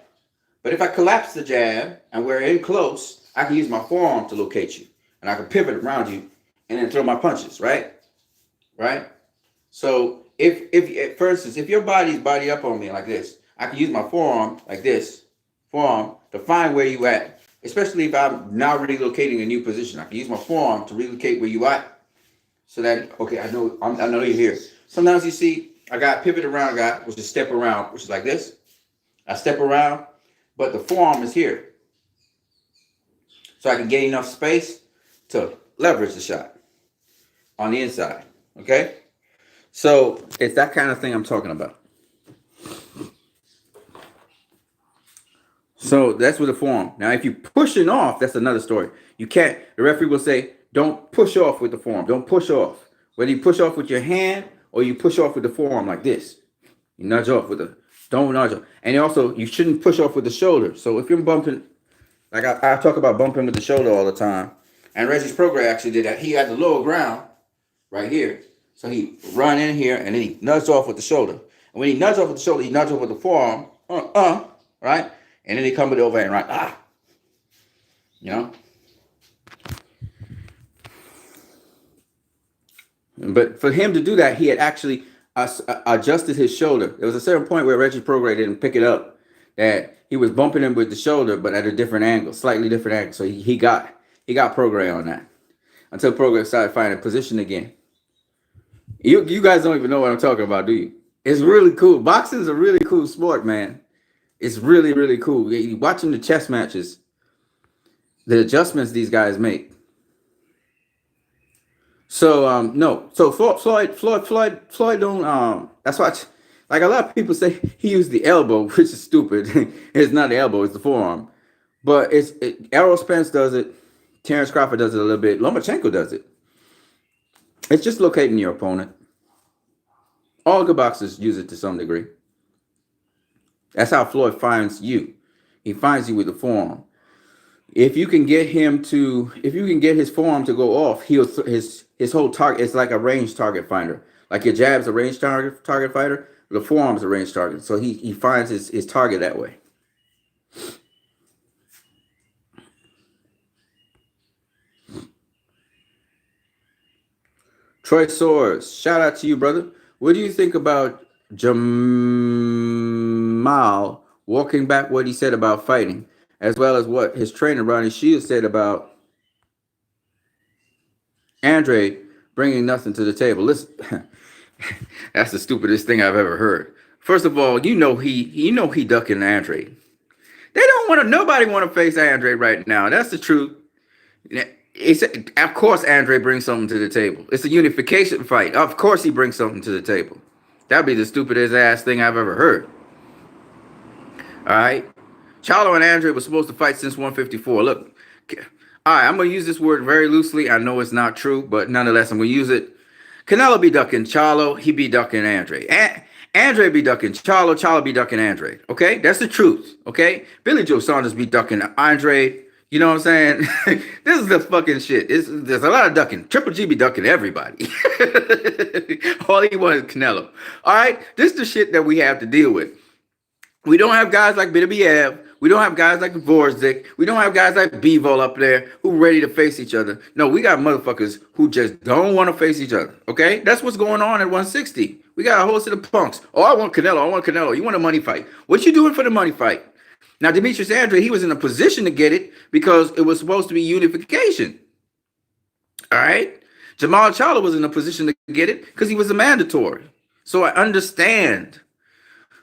But if I collapse the jab and we're in close, I can use my forearm to locate you. And I can pivot around you and then throw my punches, right? Right? So, if for instance, if your body's body up on me like this, I can use my forearm like this, to find where you at. Especially if I'm now relocating a new position, I can use my forearm to relocate where you at. So that, okay, I know you're here. Sometimes you see I got pivot around guy, which is step around, which is like this. I step around, but the forearm is here. So I can get enough space to leverage the shot on the inside. Okay? So it's that kind of thing I'm talking about. So that's with the forearm. Now, if you push it off, that's another story. You can't, the referee will say, don't push off with the forearm. Don't push off. Whether you push off with your hand or you push off with the forearm like this. You nudge off with don't nudge off. And also, you shouldn't push off with the shoulder. So if you're bumping, like I talk about bumping with the shoulder all the time. And Reggie's program actually did that. He had the lower ground right here. So he run in here and then he nudged off with the shoulder. And when he nudged off with the shoulder, he nudged off with the forearm. Right? And then he come with the overhand, right? You know? But for him to do that, he had actually adjusted his shoulder. There was a certain point where Reggie Prograis didn't pick it up, that he was bumping him with the shoulder, but at a different angle, slightly different angle. So he got Prograis on that until Prograis started finding position again. You guys don't even know what I'm talking about, do you? It's really cool. Boxing is a really cool sport, man. It's really, really cool. Watching the chess matches, the adjustments these guys make. So no. So Floyd don't that's why like a lot of people say he used the elbow, which is stupid. It's not the elbow, it's the forearm. But Errol Spence does it, Terrence Crawford does it a little bit, Lomachenko does it. It's just locating your opponent. All good boxers use it to some degree. That's how Floyd finds you. He finds you with the forearm. If you can get his forearm to go off, his whole target, it's like a range target finder. Like your jab's a range target finder, the forearm's a range target. So he finds his target that way. Troy Soares, shout out to you, brother. What do you think about Jamal walking back what he said about fighting, as well as what his trainer Ronnie Shields said about Andre bringing nothing to the table? Listen, that's the stupidest thing I've ever heard. First of all, he ducking Andre. They don't want to. Nobody want to face Andre right now. That's the truth. It's, of course, Andre brings something to the table. It's a unification fight. Of course, he brings something to the table. That'd be the stupidest ass thing I've ever heard. All right, Charlo and Andre were supposed to fight since 154. Look, all right, I'm gonna use this word very loosely. I know it's not true, but nonetheless, I'm gonna use it. Canelo be ducking Charlo. He be ducking Andre. Andre be ducking Charlo. Charlo be ducking Andre. Okay, that's the truth. Okay, Billy Joe Saunders be ducking Andre. You know what I'm saying? This is the fucking shit. There's a lot of ducking. Triple G be ducking everybody. All he wants is Canelo. All right, this is the shit that we have to deal with. We don't have guys like Bidabiev. We don't have guys like Vorzik. We don't have guys like Bivol up there who ready to face each other. No, we got motherfuckers who just don't want to face each other. Okay? That's what's going on at 160. We got a whole set of punks. Oh, I want Canelo. I want Canelo. You want a money fight. What you doing for the money fight? Now, Demetrius Andre, he was in a position to get it because it was supposed to be unification. All right? Jamal Charlo was in a position to get it because he was a mandatory. So I understand,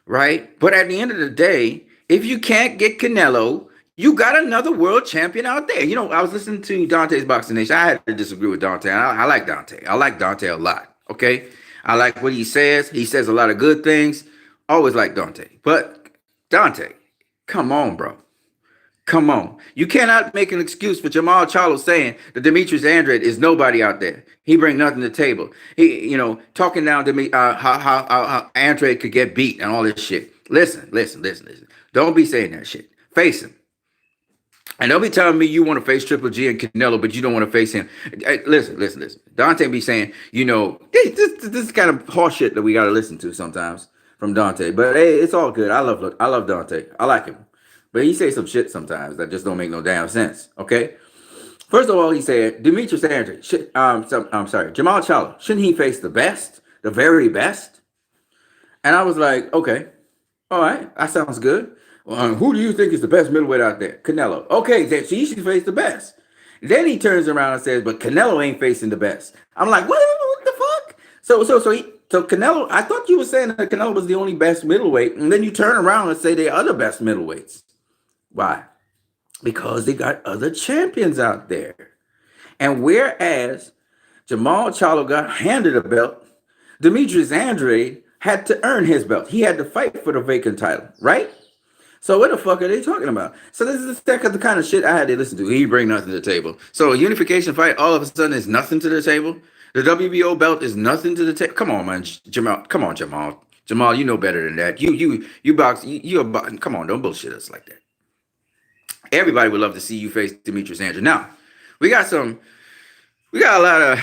right? But at the end of the day, if you can't get Canelo, you got another world champion out there. You know, I was listening to Dante's Boxing Nation. I had to disagree with Dante. I like Dante. I like Dante a lot, okay? I like what he says. He says a lot of good things. Always like Dante. But Dante, come on, bro. Come on. You cannot make an excuse for Jamal Charlo saying that Demetrius Andre is nobody out there. He bring nothing to the table. He, you know, talking down to me how Andre could get beat and all this shit. Listen. Don't be saying that shit. Face him. And don't be telling me you want to face Triple G and Canelo, but you don't want to face him. Hey, listen. Dante be saying, you know, this kind of horse shit that we got to listen to sometimes from Dante. But hey, it's all good. I love Dante. I like him. But he says some shit sometimes that just don't make no damn sense. Okay. First of all, he said Demetrius Andre. Jamal Charlo. Shouldn't he face the best, the very best? And I was like, okay, all right, that sounds good. Who do you think is the best middleweight out there? Canelo. Okay, then he should face the best. Then he turns around and says, but Canelo ain't facing the best. I'm like, what the fuck? So Canelo, I thought you were saying that Canelo was the only best middleweight, and then you turn around and say they are the best middleweights. Why? Because they got other champions out there. And whereas Jamal Charlo got handed a belt, Demetrius Andre had to earn his belt. He had to fight for the vacant title, right? So what the fuck are they talking about? So this is the kind of shit I had to listen to. He bring nothing to the table. So a unification fight all of a sudden is nothing to the table. The WBO belt is nothing to the table. Come on, man, Jamal. Come on, Jamal. Jamal, you know better than that. You box. Come on, don't bullshit us like that. Everybody would love to see you face Demetrius Andre. Now, we got a lot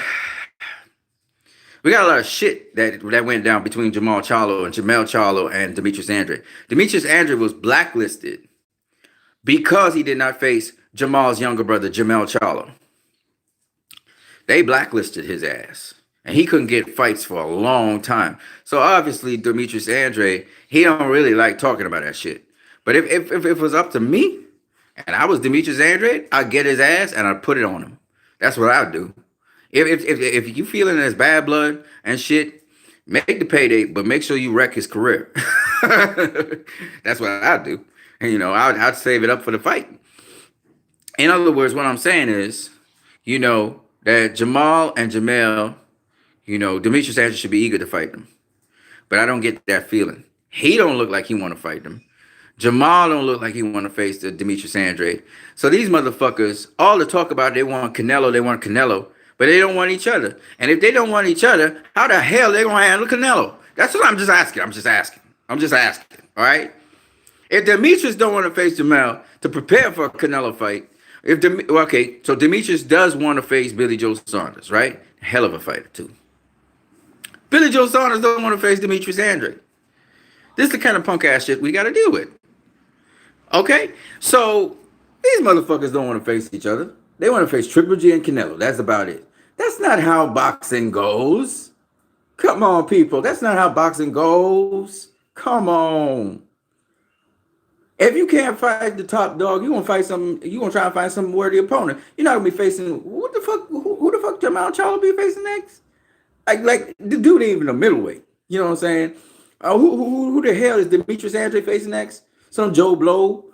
of shit that went down between Jamal Charlo and Demetrius Andre. Demetrius Andre was blacklisted because he did not face Jamal's younger brother, Jamal Charlo. They blacklisted his ass, and he couldn't get fights for a long time. So obviously, Demetrius Andre, he don't really like talking about that shit. But if it was up to me, and I was Demetrius Andre, I'd get his ass and I'd put it on him. That's what I'd do. If you feeling as bad blood and shit, make the payday, but make sure you wreck his career. That's what I'd do. And, you know, I'd save it up for the fight. In other words, what I'm saying is, you know, that Jamal and Jamel, you know, Demetrius Andre should be eager to fight them. But I don't get that feeling. He don't look like he want to fight them. Jamal don't look like he want to face the Demetrius Andre. So these motherfuckers, all the talk about they want Canelo, but they don't want each other. And if they don't want each other, how the hell they gonna handle Canelo? That's what I'm just asking. All right. If Demetrius don't want to face Jamal to prepare for a Canelo fight, so Demetrius does want to face Billy Joe Saunders, right? Hell of a fighter too. Billy Joe Saunders don't want to face Demetrius Andre. This is the kind of punk ass shit we got to deal with. Okay, so these motherfuckers don't want to face each other. They want to face Triple G and Canelo. That's about it. That's not how boxing goes. Come on, people. That's not how boxing goes. Come on. If you can't fight the top dog, you gonna fight some. You gonna try to find some worthy opponent. You're not gonna be facing what the fuck? Who the fuck Jamal Charlo be facing next? Like the dude ain't even a middleweight. You know what I'm saying? Who the hell is Demetrius Andre facing next? Some Joe Blow?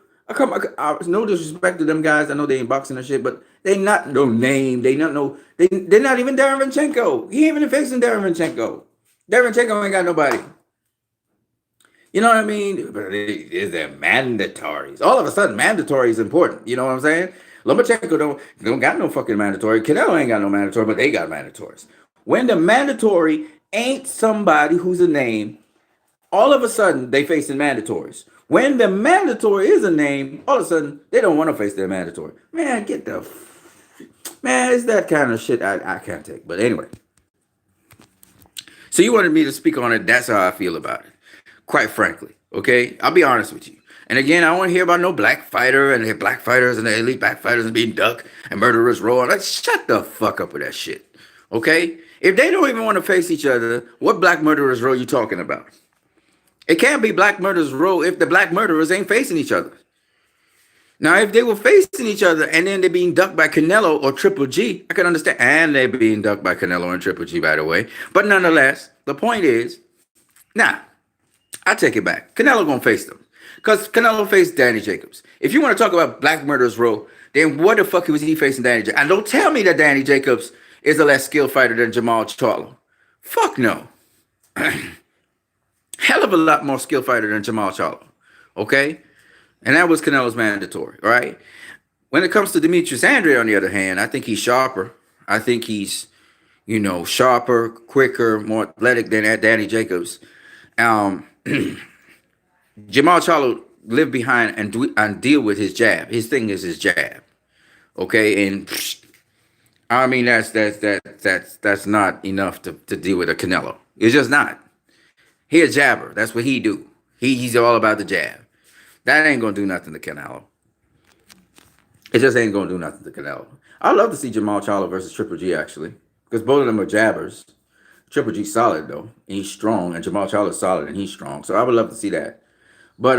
No disrespect to them guys. I know they ain't boxing and shit, but they not no name. They're not even Darren Vinchenko. He ain't even facing Darren Vinchenko. Darren Vinchenko ain't got nobody. You know what I mean? But is there mandatories? All of a sudden, mandatory is important. You know what I'm saying? Lomachenko don't got no fucking mandatory. Canelo ain't got no mandatory, but they got mandatories. When the mandatory ain't somebody who's a name, all of a sudden they facing mandatories. When the mandatory is a name, all of a sudden they don't want to face their mandatory. Man, man, it's that kind of shit I can't take. But anyway. So you wanted me to speak on it. That's how I feel about it. Quite frankly, okay? I'll be honest with you. And again, I don't want to hear about no black fighter and the black fighters and the elite black fighters and being duck and murderers row. Like, shut the fuck up with that shit, okay? If they don't even want to face each other, what black murderers row you talking about? It can't be black murderers row if the black murderers ain't facing each other. Now, if they were facing each other and then they're being ducked by Canelo or Triple G, I can understand. And they're being ducked by Canelo and Triple G, by the way. But nonetheless, the point is, I take it back. Canelo gonna face them. Because Canelo faced Danny Jacobs. If you want to talk about black murderers row, then what the fuck was he facing Danny Jacobs? And don't tell me that Danny Jacobs is a less skilled fighter than Jamal Charlo. Fuck no. Hell of a lot more skilled fighter than Jamal Charlo. Okay? And that was Canelo's mandatory, all right? When it comes to Demetrius Andre, on the other hand, I think he's sharper. I think he's, sharper, quicker, more athletic than Danny Jacobs. Jamal Charlo lived behind and deal with his jab. His thing is his jab. Okay, and I mean that's not enough to deal with a Canelo. It's just not. He a jabber. That's what he do. He's all about the jab. That ain't gonna do nothing to Canelo. It just ain't gonna do nothing to Canelo. I'd love to see Jamal Charlo versus Triple G actually, because both of them are jabbers. Triple G's solid though, and he's strong, and Jamal Charlo's solid and he's strong. So I would love to see that. But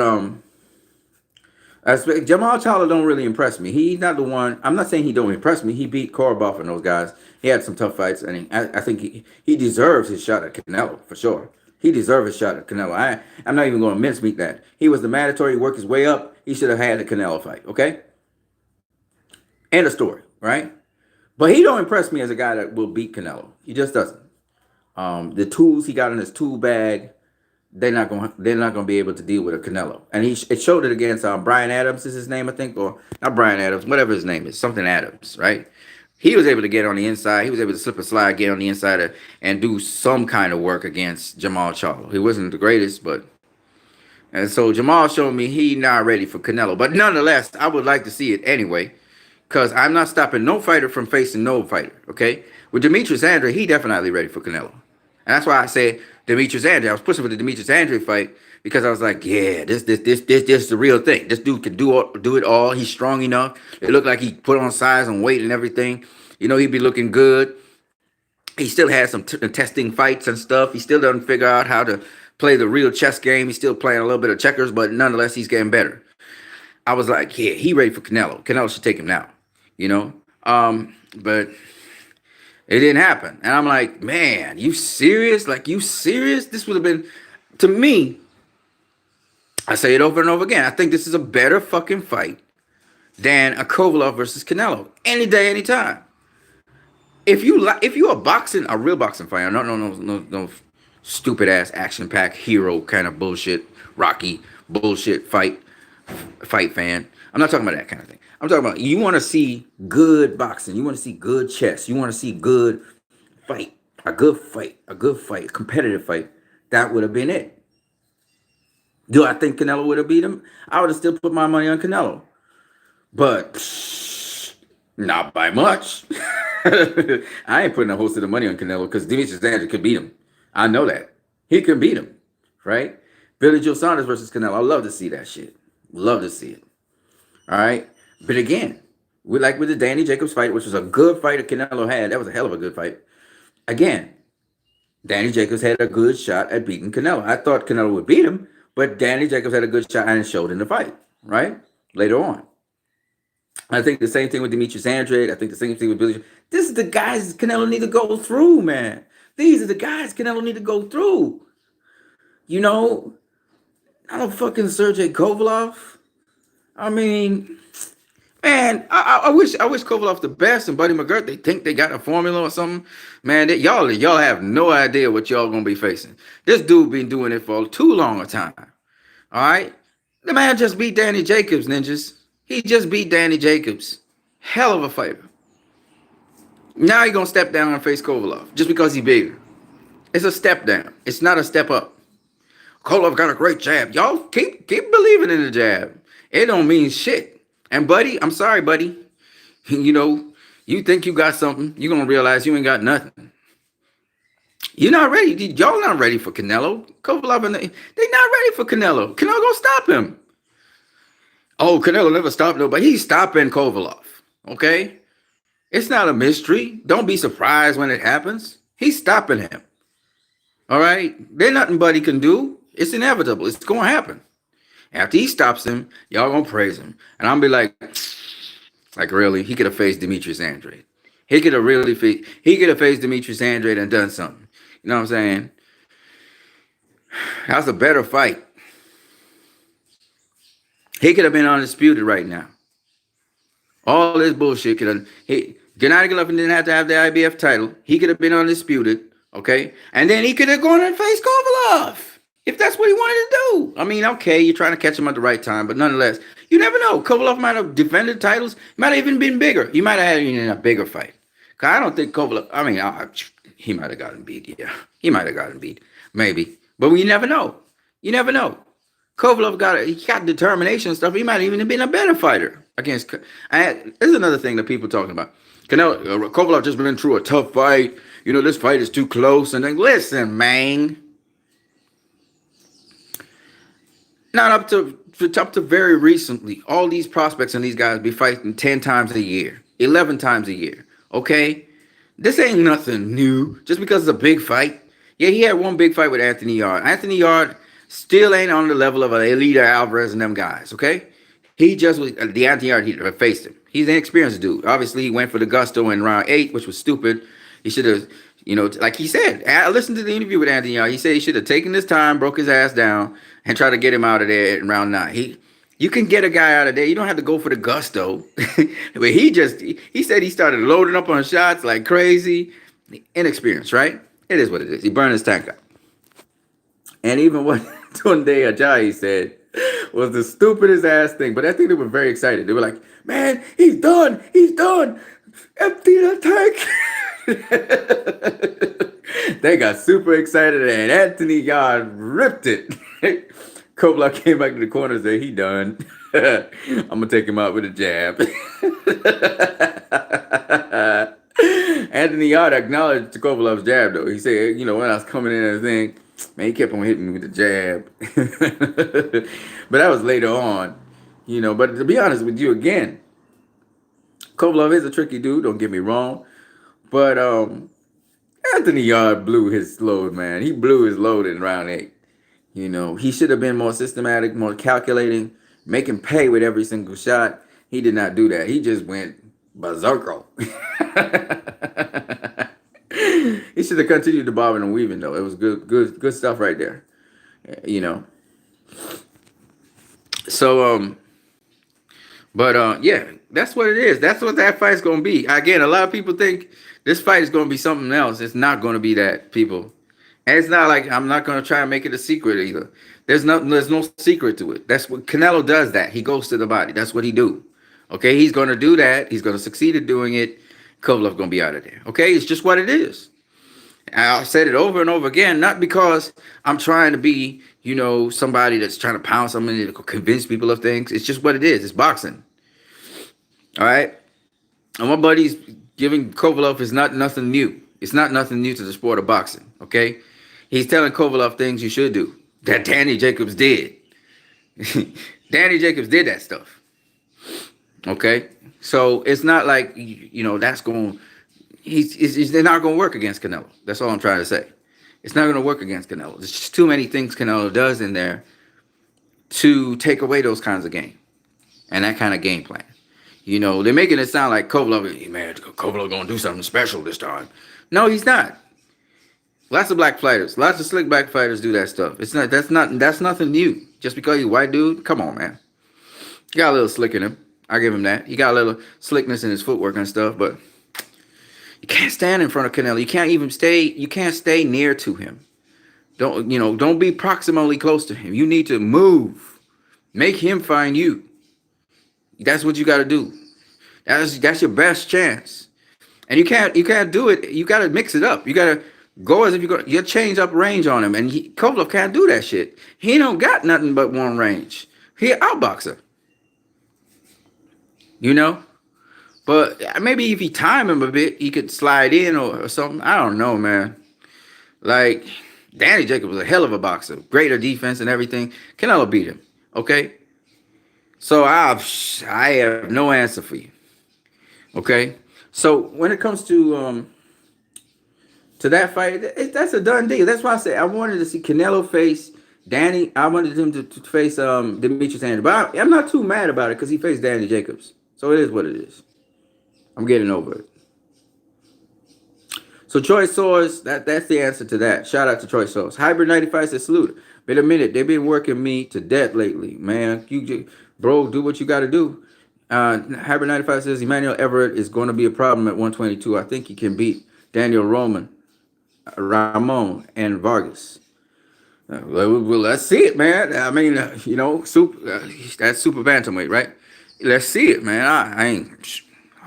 Jamal Charlo don't really impress me. He's not the one. I'm not saying he don't impress me. He beat Korobov and those guys. He had some tough fights, and I think he deserves his shot at Canelo for sure. He deserves his shot at Canelo. I'm not even going to mincemeat that. He was the mandatory. He worked his way up. He should have had the Canelo fight. Okay. End of story. Right. But he don't impress me as a guy that will beat Canelo. He just doesn't. The tools he got in his tool bag, they're not gonna be able to deal with a Canelo. And it showed it against Brian Adams is his name, I think, or not Brian Adams, whatever his name is, something Adams, right? He was able to get on the inside. He was able to slip a slide, get on the inside, and do some kind of work against Jamal Charlo. He wasn't the greatest, and so Jamal showed me he not ready for Canelo. But nonetheless, I would like to see it anyway, because I'm not stopping no fighter from facing no fighter. Okay, with Demetrius Andre, he definitely ready for Canelo. And that's why I say Demetrius Andre. I was pushing for the Demetrius Andre fight because I was like, yeah, this is the real thing. This dude can do it all. He's strong enough. It looked like he put on size and weight and everything. He'd be looking good. He still has some testing fights and stuff. He still doesn't figure out how to play the real chess game. He's still playing a little bit of checkers, but nonetheless, he's getting better. I was like, yeah, he ready for Canelo. Canelo should take him now, but it didn't happen. And I'm like, man, you serious? Like, you serious? This would have been, to me, I say it over and over again, I think this is a better fucking fight than a Kovalev versus Canelo. Any day, any time. If you're a real boxing fan, no stupid ass action pack hero kind of bullshit, Rocky bullshit fight fan. I'm not talking about that kind of thing. I'm talking about you want to see good boxing. You want to see good chess. You want to see good fight, a competitive fight. That would have been it. Do I think Canelo would have beat him? I would have still put my money on Canelo. But not by much. I ain't putting a host of the money on Canelo because Demetrius Andre could beat him. I know that. He could beat him, right? Billy Joe Saunders versus Canelo. I love to see that shit. Love to see it. All right. But again, with the Danny Jacobs fight, which was a good fight that Canelo had. That was a hell of a good fight. Again, Danny Jacobs had a good shot at beating Canelo. I thought Canelo would beat him, but Danny Jacobs had a good shot and it showed in the fight, right? Later on. I think the same thing with Demetrius Andrade. I think the same thing with Billy. This is the guys Canelo need to go through, man. These are the guys Canelo need to go through. You know, not a fucking Sergey Kovalev. I mean, man, I wish Kovalev the best and Buddy McGirt. They think they got a formula or something. Man, y'all have no idea what y'all gonna be facing. This dude been doing it for too long a time. All right, the man just beat Danny Jacobs, ninjas. He just beat Danny Jacobs. Hell of a fighter. Now he gonna step down and face Kovalev just because he's bigger. It's a step down. It's not a step up. Kovalev got a great jab. Y'all keep believing in the jab. It don't mean shit. And buddy, I'm sorry, buddy. You know, you think you got something, you're gonna realize you ain't got nothing. You're not ready. Y'all not ready for Canelo. Kovalev and they not ready for Canelo. Canelo gonna stop him. Oh, Canelo never stopped nobody. He's stopping Kovalev. Okay? It's not a mystery. Don't be surprised when it happens. He's stopping him. All right? There's nothing Buddy can do. It's inevitable. It's going to happen. After he stops him, y'all going to praise him. And I'm be like, really? He could have faced Demetrius Andrade. He could have faced Demetrius Andrade and done something. You know what I'm saying? That's a better fight. He could have been undisputed right now. All this bullshit could have. Gennady Golovkin didn't have to have the IBF title. He could have been undisputed, okay? And then he could have gone and faced Kovalev if that's what he wanted to do. I mean, okay, you're trying to catch him at the right time, but nonetheless, you never know. Kovalev might have defended titles. He might have even been bigger. He might have had a bigger fight. Because I don't think Kovalev. I mean, he might have gotten beat. Yeah, he might have gotten beat, maybe. But you never know. You never know. Kovalev got determination and stuff. He might even have been a better fighter against. There's another thing that people talking about. Kovalev just been through a tough fight. You know, this fight is too close. And then listen, man. Not up to very recently. All these prospects and these guys be fighting 10 times a year, 11 times a year. Okay, this ain't nothing new. Just because it's a big fight. Yeah, he had one big fight with Anthony Yard. Anthony Yard still ain't on the level of an Elita Alvarez and them guys, okay? He just was, the Anthony Yard, he faced him. He's an experienced dude. Obviously, he went for the gusto in round 8, which was stupid. He should have, like he said, I listened to the interview with Anthony Yard. He said he should have taken his time, broke his ass down, and tried to get him out of there in round 9. You can get a guy out of there. You don't have to go for the gusto. But he said he started loading up on shots like crazy. Inexperienced, right? It is what it is. He burned his tank up. And even what Tunde Ajayi said was the stupidest ass thing. But I think they were very excited. They were like, man, he's done. He's done. Empty the tank. They got super excited and Anthony Yard ripped it. Kovalev came back to the corner and said, he done. I'm going to take him out with a jab. Anthony Yard acknowledged Kovalev's jab, though. He said, when I was coming in and thing, man, he kept on hitting me with the jab. But that was later on, But to be honest with you, again, Kovalev is a tricky dude, don't get me wrong. But Anthony Yard blew his load, man. He blew his load in round 8. He should have been more systematic, more calculating, making pay with every single shot. He did not do that. He just went berserker. He should have continued to bobbing and weaving, though. It was good stuff right there. So, yeah, that's what it is. That's what that fight's going to be. Again, a lot of people think this fight is going to be something else. It's not going to be that, people. And it's not like I'm not going to try and make it a secret either. There's no secret to it. That's what Canelo does. That he goes to the body. That's what he do. Okay, he's going to do that. He's going to succeed at doing it. Kovalev's going to be out of there. Okay, it's just what it is. I've said it over and over again, not because I'm trying to be, somebody that's trying to pound somebody to convince people of things. It's just what it is. It's boxing. All right. And my buddy's giving Kovalev is not nothing new. It's not nothing new to the sport of boxing. Okay. He's telling Kovalev things you should do that Danny Jacobs did. Danny Jacobs did that stuff. Okay, so it's not like that's going. They're not going to work against Canelo. That's all I'm trying to say. It's not going to work against Canelo. There's just too many things Canelo does in there to take away those kinds of game and that kind of game plan. They're making it sound like Kovalev, hey, man, Kovalev gonna do something special this time. No, he's not. Lots of black fighters, lots of slick black fighters do that stuff. It's not. That's nothing new. Just because he's a white dude, come on, man. He got a little slick in him. I give him that. He got a little slickness in his footwork and stuff, but you can't stand in front of Canelo. You can't even stay. You can't stay near to him. Don't be proximally close to him. You need to move. Make him find you. That's what you got to do. That's your best chance. And you can't do it. You got to mix it up. You got to go as if you change up range on him. And Kovalev can't do that shit. He don't got nothing but one range. He an outboxer. But maybe if he time him a bit, he could slide in or something. I don't know, man. Like, Danny Jacobs was a hell of a boxer. Greater defense and everything. Canelo beat him. Okay? So I have no answer for you. Okay? So when it comes to that fight, that's a done deal. That's why I said I wanted to see Canelo face Danny. I wanted him to face Demetrius Anderson. But I'm not too mad about it because he faced Danny Jacobs. So it is what it is. I'm getting over it. So Troy Soares, that's the answer to that. Shout out to Troy Soares. Hybrid 95 says salute. Wait a minute, they've been working me to death lately, man. Bro, do what you got to do. Hybrid 95 says Emmanuel Everett is going to be a problem at 122. I think he can beat Daniel Ramon, and Vargas. Well, let's see it, man. I mean, that's super bantamweight, right? Let's see it, man.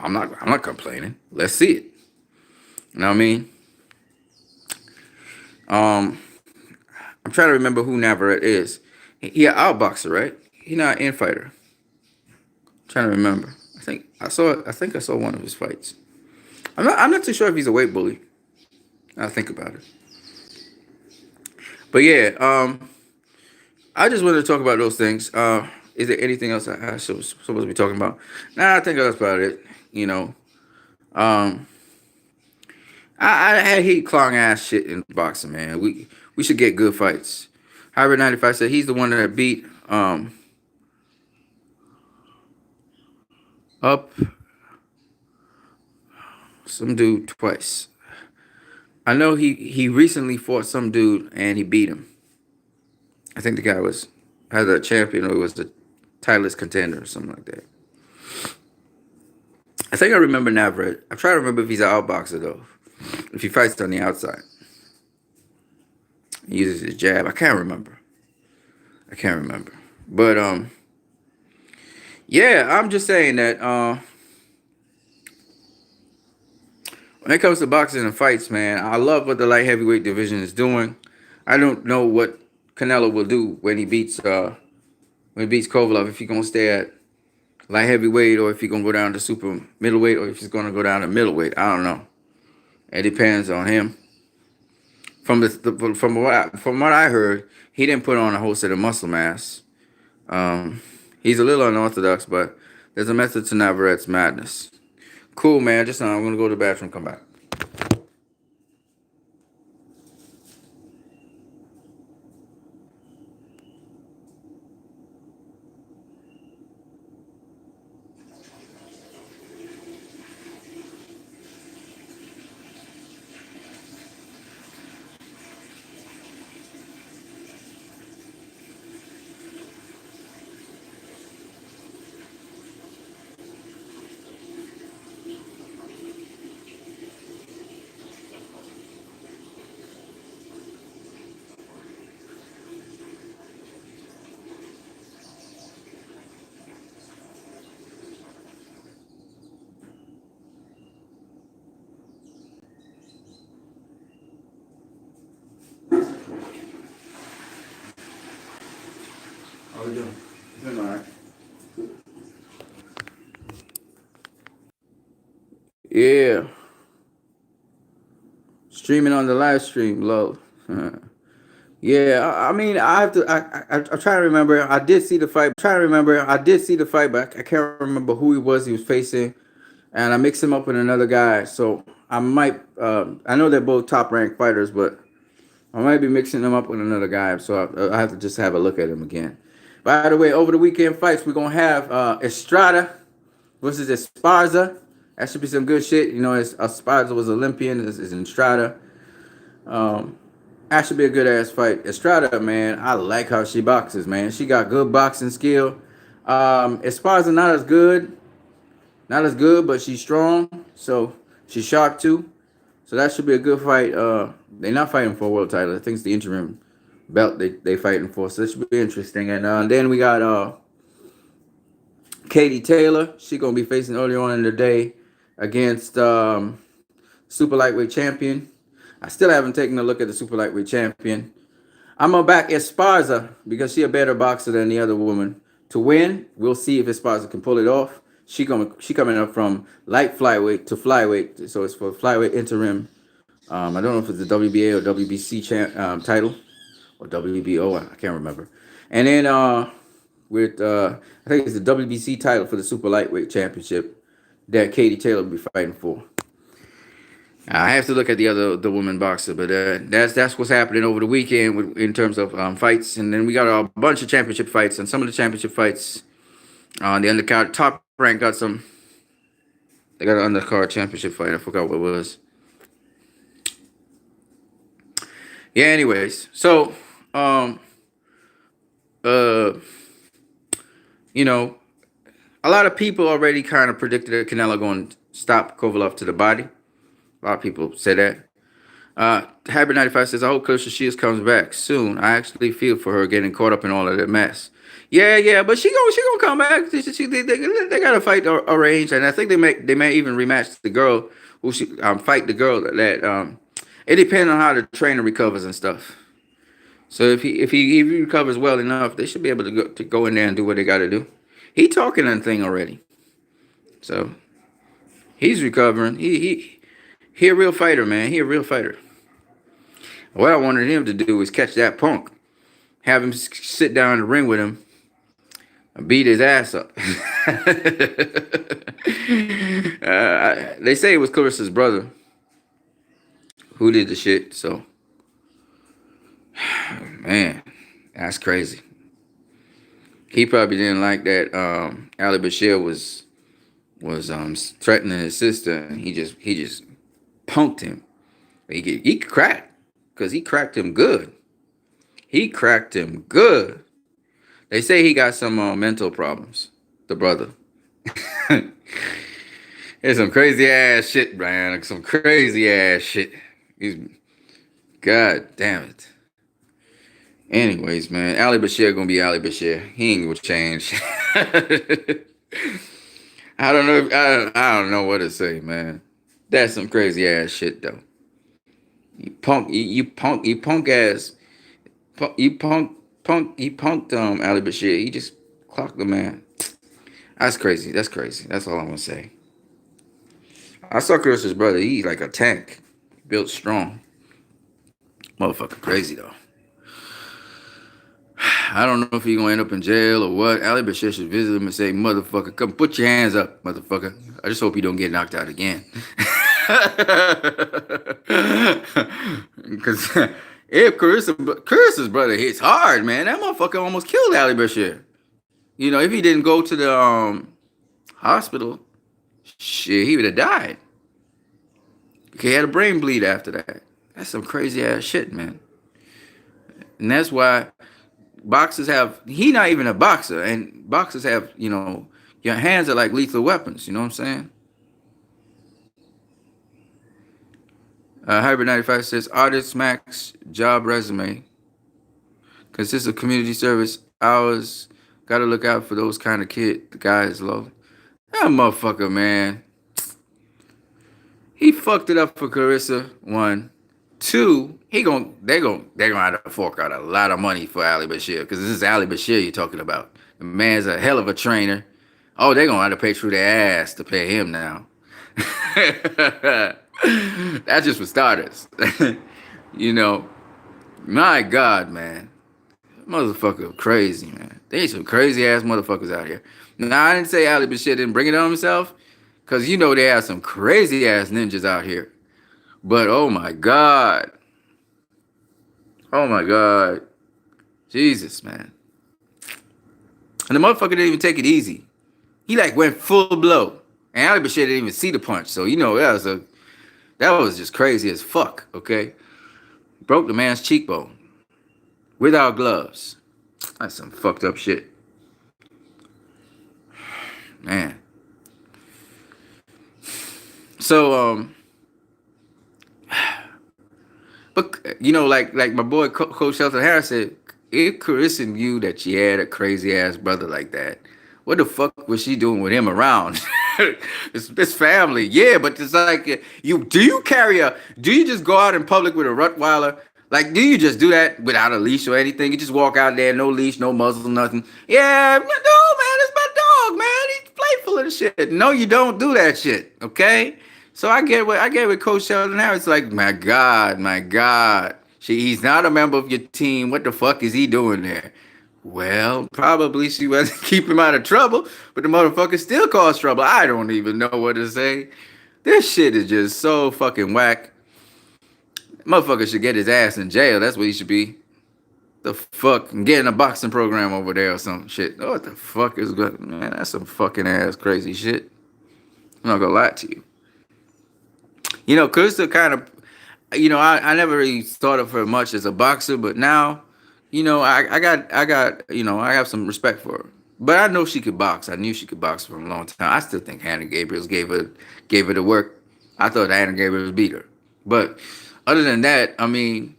I'm not complaining. Let's see it. You know what I mean? I'm trying to remember who Navarrete is. He an outboxer, right? He not an infighter. I'm trying to remember. I think I saw one of his fights. I'm not too sure if he's a weight bully. I'll think about it. But yeah, I just wanted to talk about those things. Is there anything else I supposed to be talking about? Nah, I think that's about it. I hate clown ass shit in boxing, man. We should get good fights. Hybrid 95 said he's the one that beat up some dude twice. I know he recently fought some dude and he beat him. I think the guy was either a champion or was the titleist contender or something like that. I think I remember Navarrete. I'm trying to remember if he's an outboxer though. If he fights on the outside. He uses his jab. I can't remember. But yeah, I'm just saying that when it comes to boxing and fights, man, I love what the light heavyweight division is doing. I don't know what Canelo will do when he beats Kovalev, if he's gonna stay at light heavyweight or if he's gonna go down to super middleweight or if he's gonna go down to middleweight. I don't know. It depends on him. From what I heard, he didn't put on a whole set of muscle mass. He's a little unorthodox, but there's a method to Navarrete's madness. Cool, man. Just I'm gonna go to the bathroom, come back. How we doing? Doing all right. Yeah. Streaming on the live stream, low. Yeah, I mean, I have to. I'm trying to remember. I did see the fight. Trying to remember. I did see the fight, but I can't remember who he was. He was facing, and I mixed him up with another guy. So I might. I know they're both top ranked fighters, but I might be mixing them up with another guy. So I have to just have a look at him again. By the way, over the weekend fights, we're gonna have Estrada versus Esparza. That should be some good shit. You know, Esparza was Olympian. This is Estrada. Um, that should be a good ass fight. Estrada, man, I like how she boxes, man. She got good boxing skill. Esparza not as good, but she's strong. So she's sharp too. So that should be a good fight. They're not fighting for a world title. I think it's the interim belt they fighting for. So this should be interesting. And then we got Katie Taylor. She gonna be facing earlier on in the day against super lightweight champion. I still haven't taken a look at the super lightweight champion. I'm gonna back Esparza because she a better boxer than the other woman to win. We'll see if Esparza can pull it off. She coming up from light flyweight to flyweight, so it's for flyweight interim. I don't know if it's the WBA or WBC title or WBO. I can't remember. And then with I think it's the WBC title for the super lightweight championship that Katie Taylor will be fighting for. I have to look at the woman boxer, but that's what's happening over the weekend in terms of fights, and then we got a bunch of championship fights, and some of the championship fights on the undercard. Top rank got some. They got an undercard championship fight. I forgot what it was. Yeah. Anyways, so uh, you know, a lot of people already kind of predicted that Canelo going to stop Kovalev to the body. A lot of people say that. Hybrid 95 says, I hope Coach Shields comes back soon. I actually feel for her getting caught up in all of that mess. Yeah, but she gonna come back. They got a fight arranged, and I think they may even rematch the girl who she fight the girl that it depends on how the trainer recovers and stuff. So if he recovers well enough, they should be able to go in there and do what they got to do. He talking that thing already, so he's recovering. He a real fighter, man. He a real fighter. What I wanted him to do was catch that punk, have him sit down in the ring with him, and beat his ass up. They say it was Clarissa's brother who did the shit. So, man, that's crazy. He probably didn't like that. Ali Bashir was threatening his sister. And he just punked him. He cracked because he cracked him good. He cracked him good. They say he got some mental problems. The brother. It's some crazy ass shit, man. Like some crazy ass shit. God damn it. Anyways, man, Ali Bashir gonna be Ali Bashir. He ain't gonna change. I don't know. I don't know what to say, man. That's some crazy ass shit, though. You punk ass. You punked Ali Bashir. He just clocked the man. That's crazy. That's crazy. That's all I'm gonna say. I saw Chris's brother. He's like a tank, built strong. Motherfucker, crazy though. I don't know if he's gonna end up in jail or what. Ali Bashir should visit him and say, "Motherfucker, come put your hands up, motherfucker." I just hope he don't get knocked out again. Because if Carissa's brother hits hard, man, that motherfucker almost killed Ali Bashir. You know, if he didn't go to the hospital, shit, he would have died. He had a brain bleed after that. That's some crazy ass shit, man. And that's why boxers have, he not even a boxer, and boxers have, you know, your hands are like lethal weapons, you know what I'm saying? Hybrid 95 says, Artist Max job resume. Consists of community service hours. Gotta look out for those kind of kid. The guy is low. That motherfucker, man. He fucked it up for Carissa. 1. 2, they're gonna have to fork out a lot of money for Ali Bashir, because this is Ali Bashir you're talking about. The man's a hell of a trainer. Oh, they're gonna have to pay through their ass to pay him now. That's just for starters. You know, My God, man. Motherfucker crazy, man. They some crazy ass motherfuckers out here. Now, I didn't say Ali Bashir didn't bring it on himself, because you know they have some crazy ass ninjas out here. But oh my God. Oh my God. Jesus, man. And the motherfucker didn't even take it easy. He like went full blow. And Ali Bashir didn't even see the punch. So you know that was just crazy as fuck, okay? Broke the man's cheekbone without gloves. That's some fucked up shit. Man. So but you know, like my boy Coach Shelton Harris said, if Carissa knew that she had a crazy ass brother like that, what the fuck was she doing with him around? It's family, yeah, but it's like you do you just go out in public with a Rottweiler? Like, do you just do that without a leash or anything? You just walk out there, no leash, no muzzle, nothing. Yeah, no, man, it's my dog, man. He's playful and shit. No, you don't do that shit, okay? So I get what Coach Sheldon Harris like. My God, he's not a member of your team. What the fuck is he doing there? Well, probably she wasn't keep him out of trouble, but the motherfucker still caused trouble. I don't even know what to say. This shit is just so fucking whack. Motherfucker should get his ass in jail. That's what he should be. The fuck? And get in a boxing program over there or some shit. Oh, what the fuck is good? Man, that's some fucking ass crazy shit. I'm not gonna lie to you. You know, Krista kind of, you know, I never really thought of her much as a boxer, but now, you know, I got, you know, I have some respect for her. But I know she could box. I knew she could box for a long time. I still think Hannah Gabriels gave her the work. I thought Hannah Gabriels beat her. But other than that, I mean,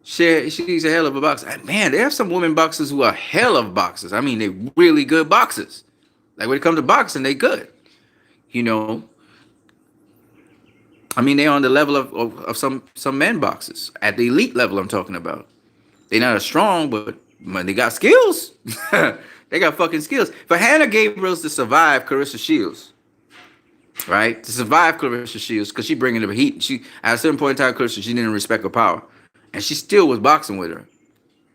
she's a hell of a boxer. And man, there are some women boxers who are hell of boxers. I mean, they're really good boxers. Like when it comes to boxing, they good. You know, I mean, they're on the level of some men boxers at the elite level. I'm talking about. They're not as strong, but man, they got skills. They got fucking skills. For Hannah Gabriels to survive Clarissa Shields, right? To survive Clarissa Shields, because she bringing the heat. She at a certain point in time, Clarissa, she didn't respect her power, and she still was boxing with her.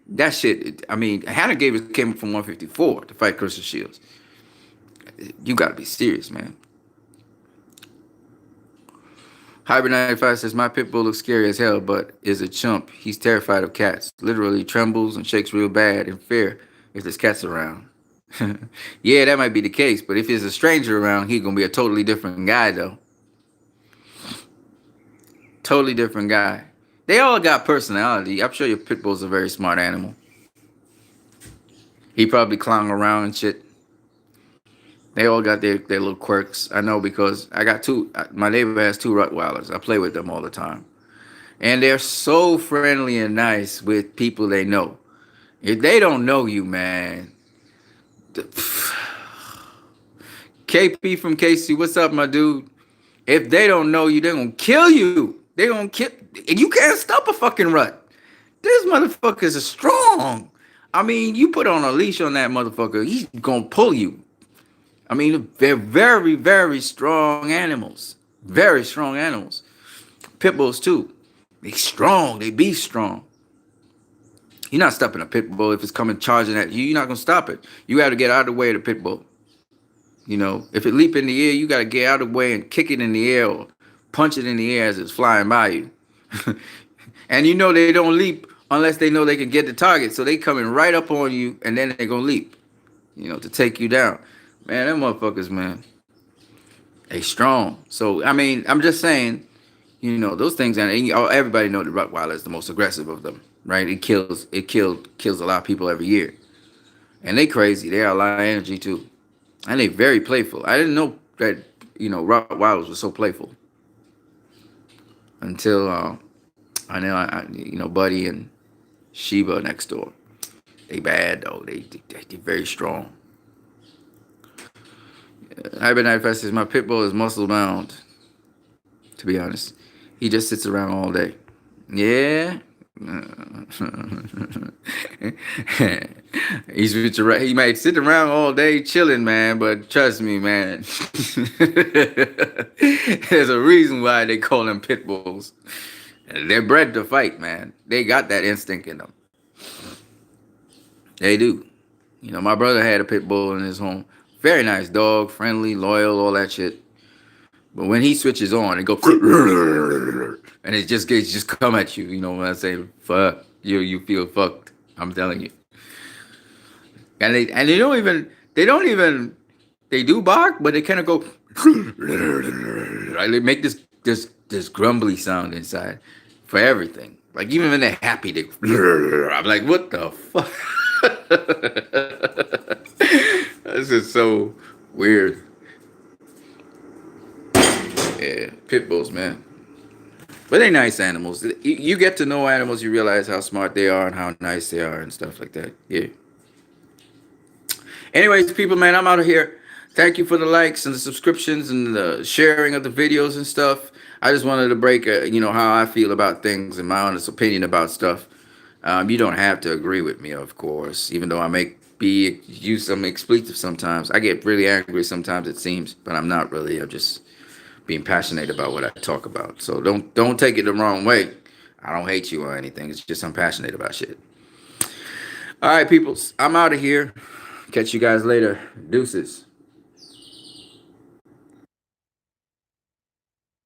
That shit. I mean, Hannah Gabriels came from 154 to fight Clarissa Shields. You got to be serious, man. Hybrid 95 says, my pit bull looks scary as hell, but is a chump. He's terrified of cats. Literally trembles and shakes real bad in fear if there's cats around. Yeah, that might be the case, but if there's a stranger around, he's going to be a totally different guy, though. Totally different guy. They all got personality. I'm sure your pit bull's a very smart animal. He probably clown around and shit. They all got their little quirks. I know because I got two. My neighbor has two Rottweilers. I play with them all the time. And they're so friendly and nice with people they know. If they don't know you, man. KP from KC, what's up, my dude? If they don't know you, they're going to kill you. They're going to kill. And you can't stop a fucking rut. These motherfuckers are strong. I mean, you put on a leash on that motherfucker, he's going to pull you. I mean, they're very, very strong animals. Very strong animals. Pit bulls, too. They strong. They be strong. You're not stopping a pit bull if it's coming charging at you. You're not going to stop it. You got to get out of the way of the pit bull. You know, if it leap in the air, you got to get out of the way and kick it in the air or punch it in the air as it's flying by you. And you know they don't leap unless they know they can get the target. So they coming right up on you, and then they're going to leap, you know, to take you down. Man, them motherfuckers, man, they strong. So, I mean, I'm just saying, you know, those things, and everybody know the Rottweiler is the most aggressive of them, right? It kills a lot of people every year. And they crazy. They have a lot of energy, too. And they very playful. I didn't know that, you know, Rottweilers were so playful. Until, I know, you know, Buddy and Sheba next door. They bad, though. They very strong. Hybrid 95 says, my pit bull is muscle bound. To be honest, he just sits around all day. Yeah. He might sit around all day chilling, man, but trust me, man. There's a reason why they call them pit bulls. They're bred to fight, man. They got that instinct in them. They do. You know, my brother had a pit bull in his home. Very nice dog, friendly, loyal, all that shit. But when he switches on, it go and it just come at you. You know when I say fuck you feel fucked. I'm telling you. And they do bark, but they kind of go right. They make this grumbly sound inside for everything. Like even when they're happy, they I'm like, what the fuck? This is so weird. Yeah, pit bulls, man. But they're nice animals. You get to know animals, you realize how smart they are and how nice they are and stuff like that. Yeah. Anyways, people, man, I'm out of here. Thank you for the likes and the subscriptions and the sharing of the videos and stuff. I just wanted to break, how I feel about things and my honest opinion about stuff. You don't have to agree with me, of course, even though I use some expletive sometimes. I get really angry sometimes, it seems, but I'm not really. I'm just being passionate about what I talk about. So don't take it the wrong way. I don't hate you or anything. It's just I'm passionate about shit. All right, peoples, I'm out of here. Catch you guys later. Deuces.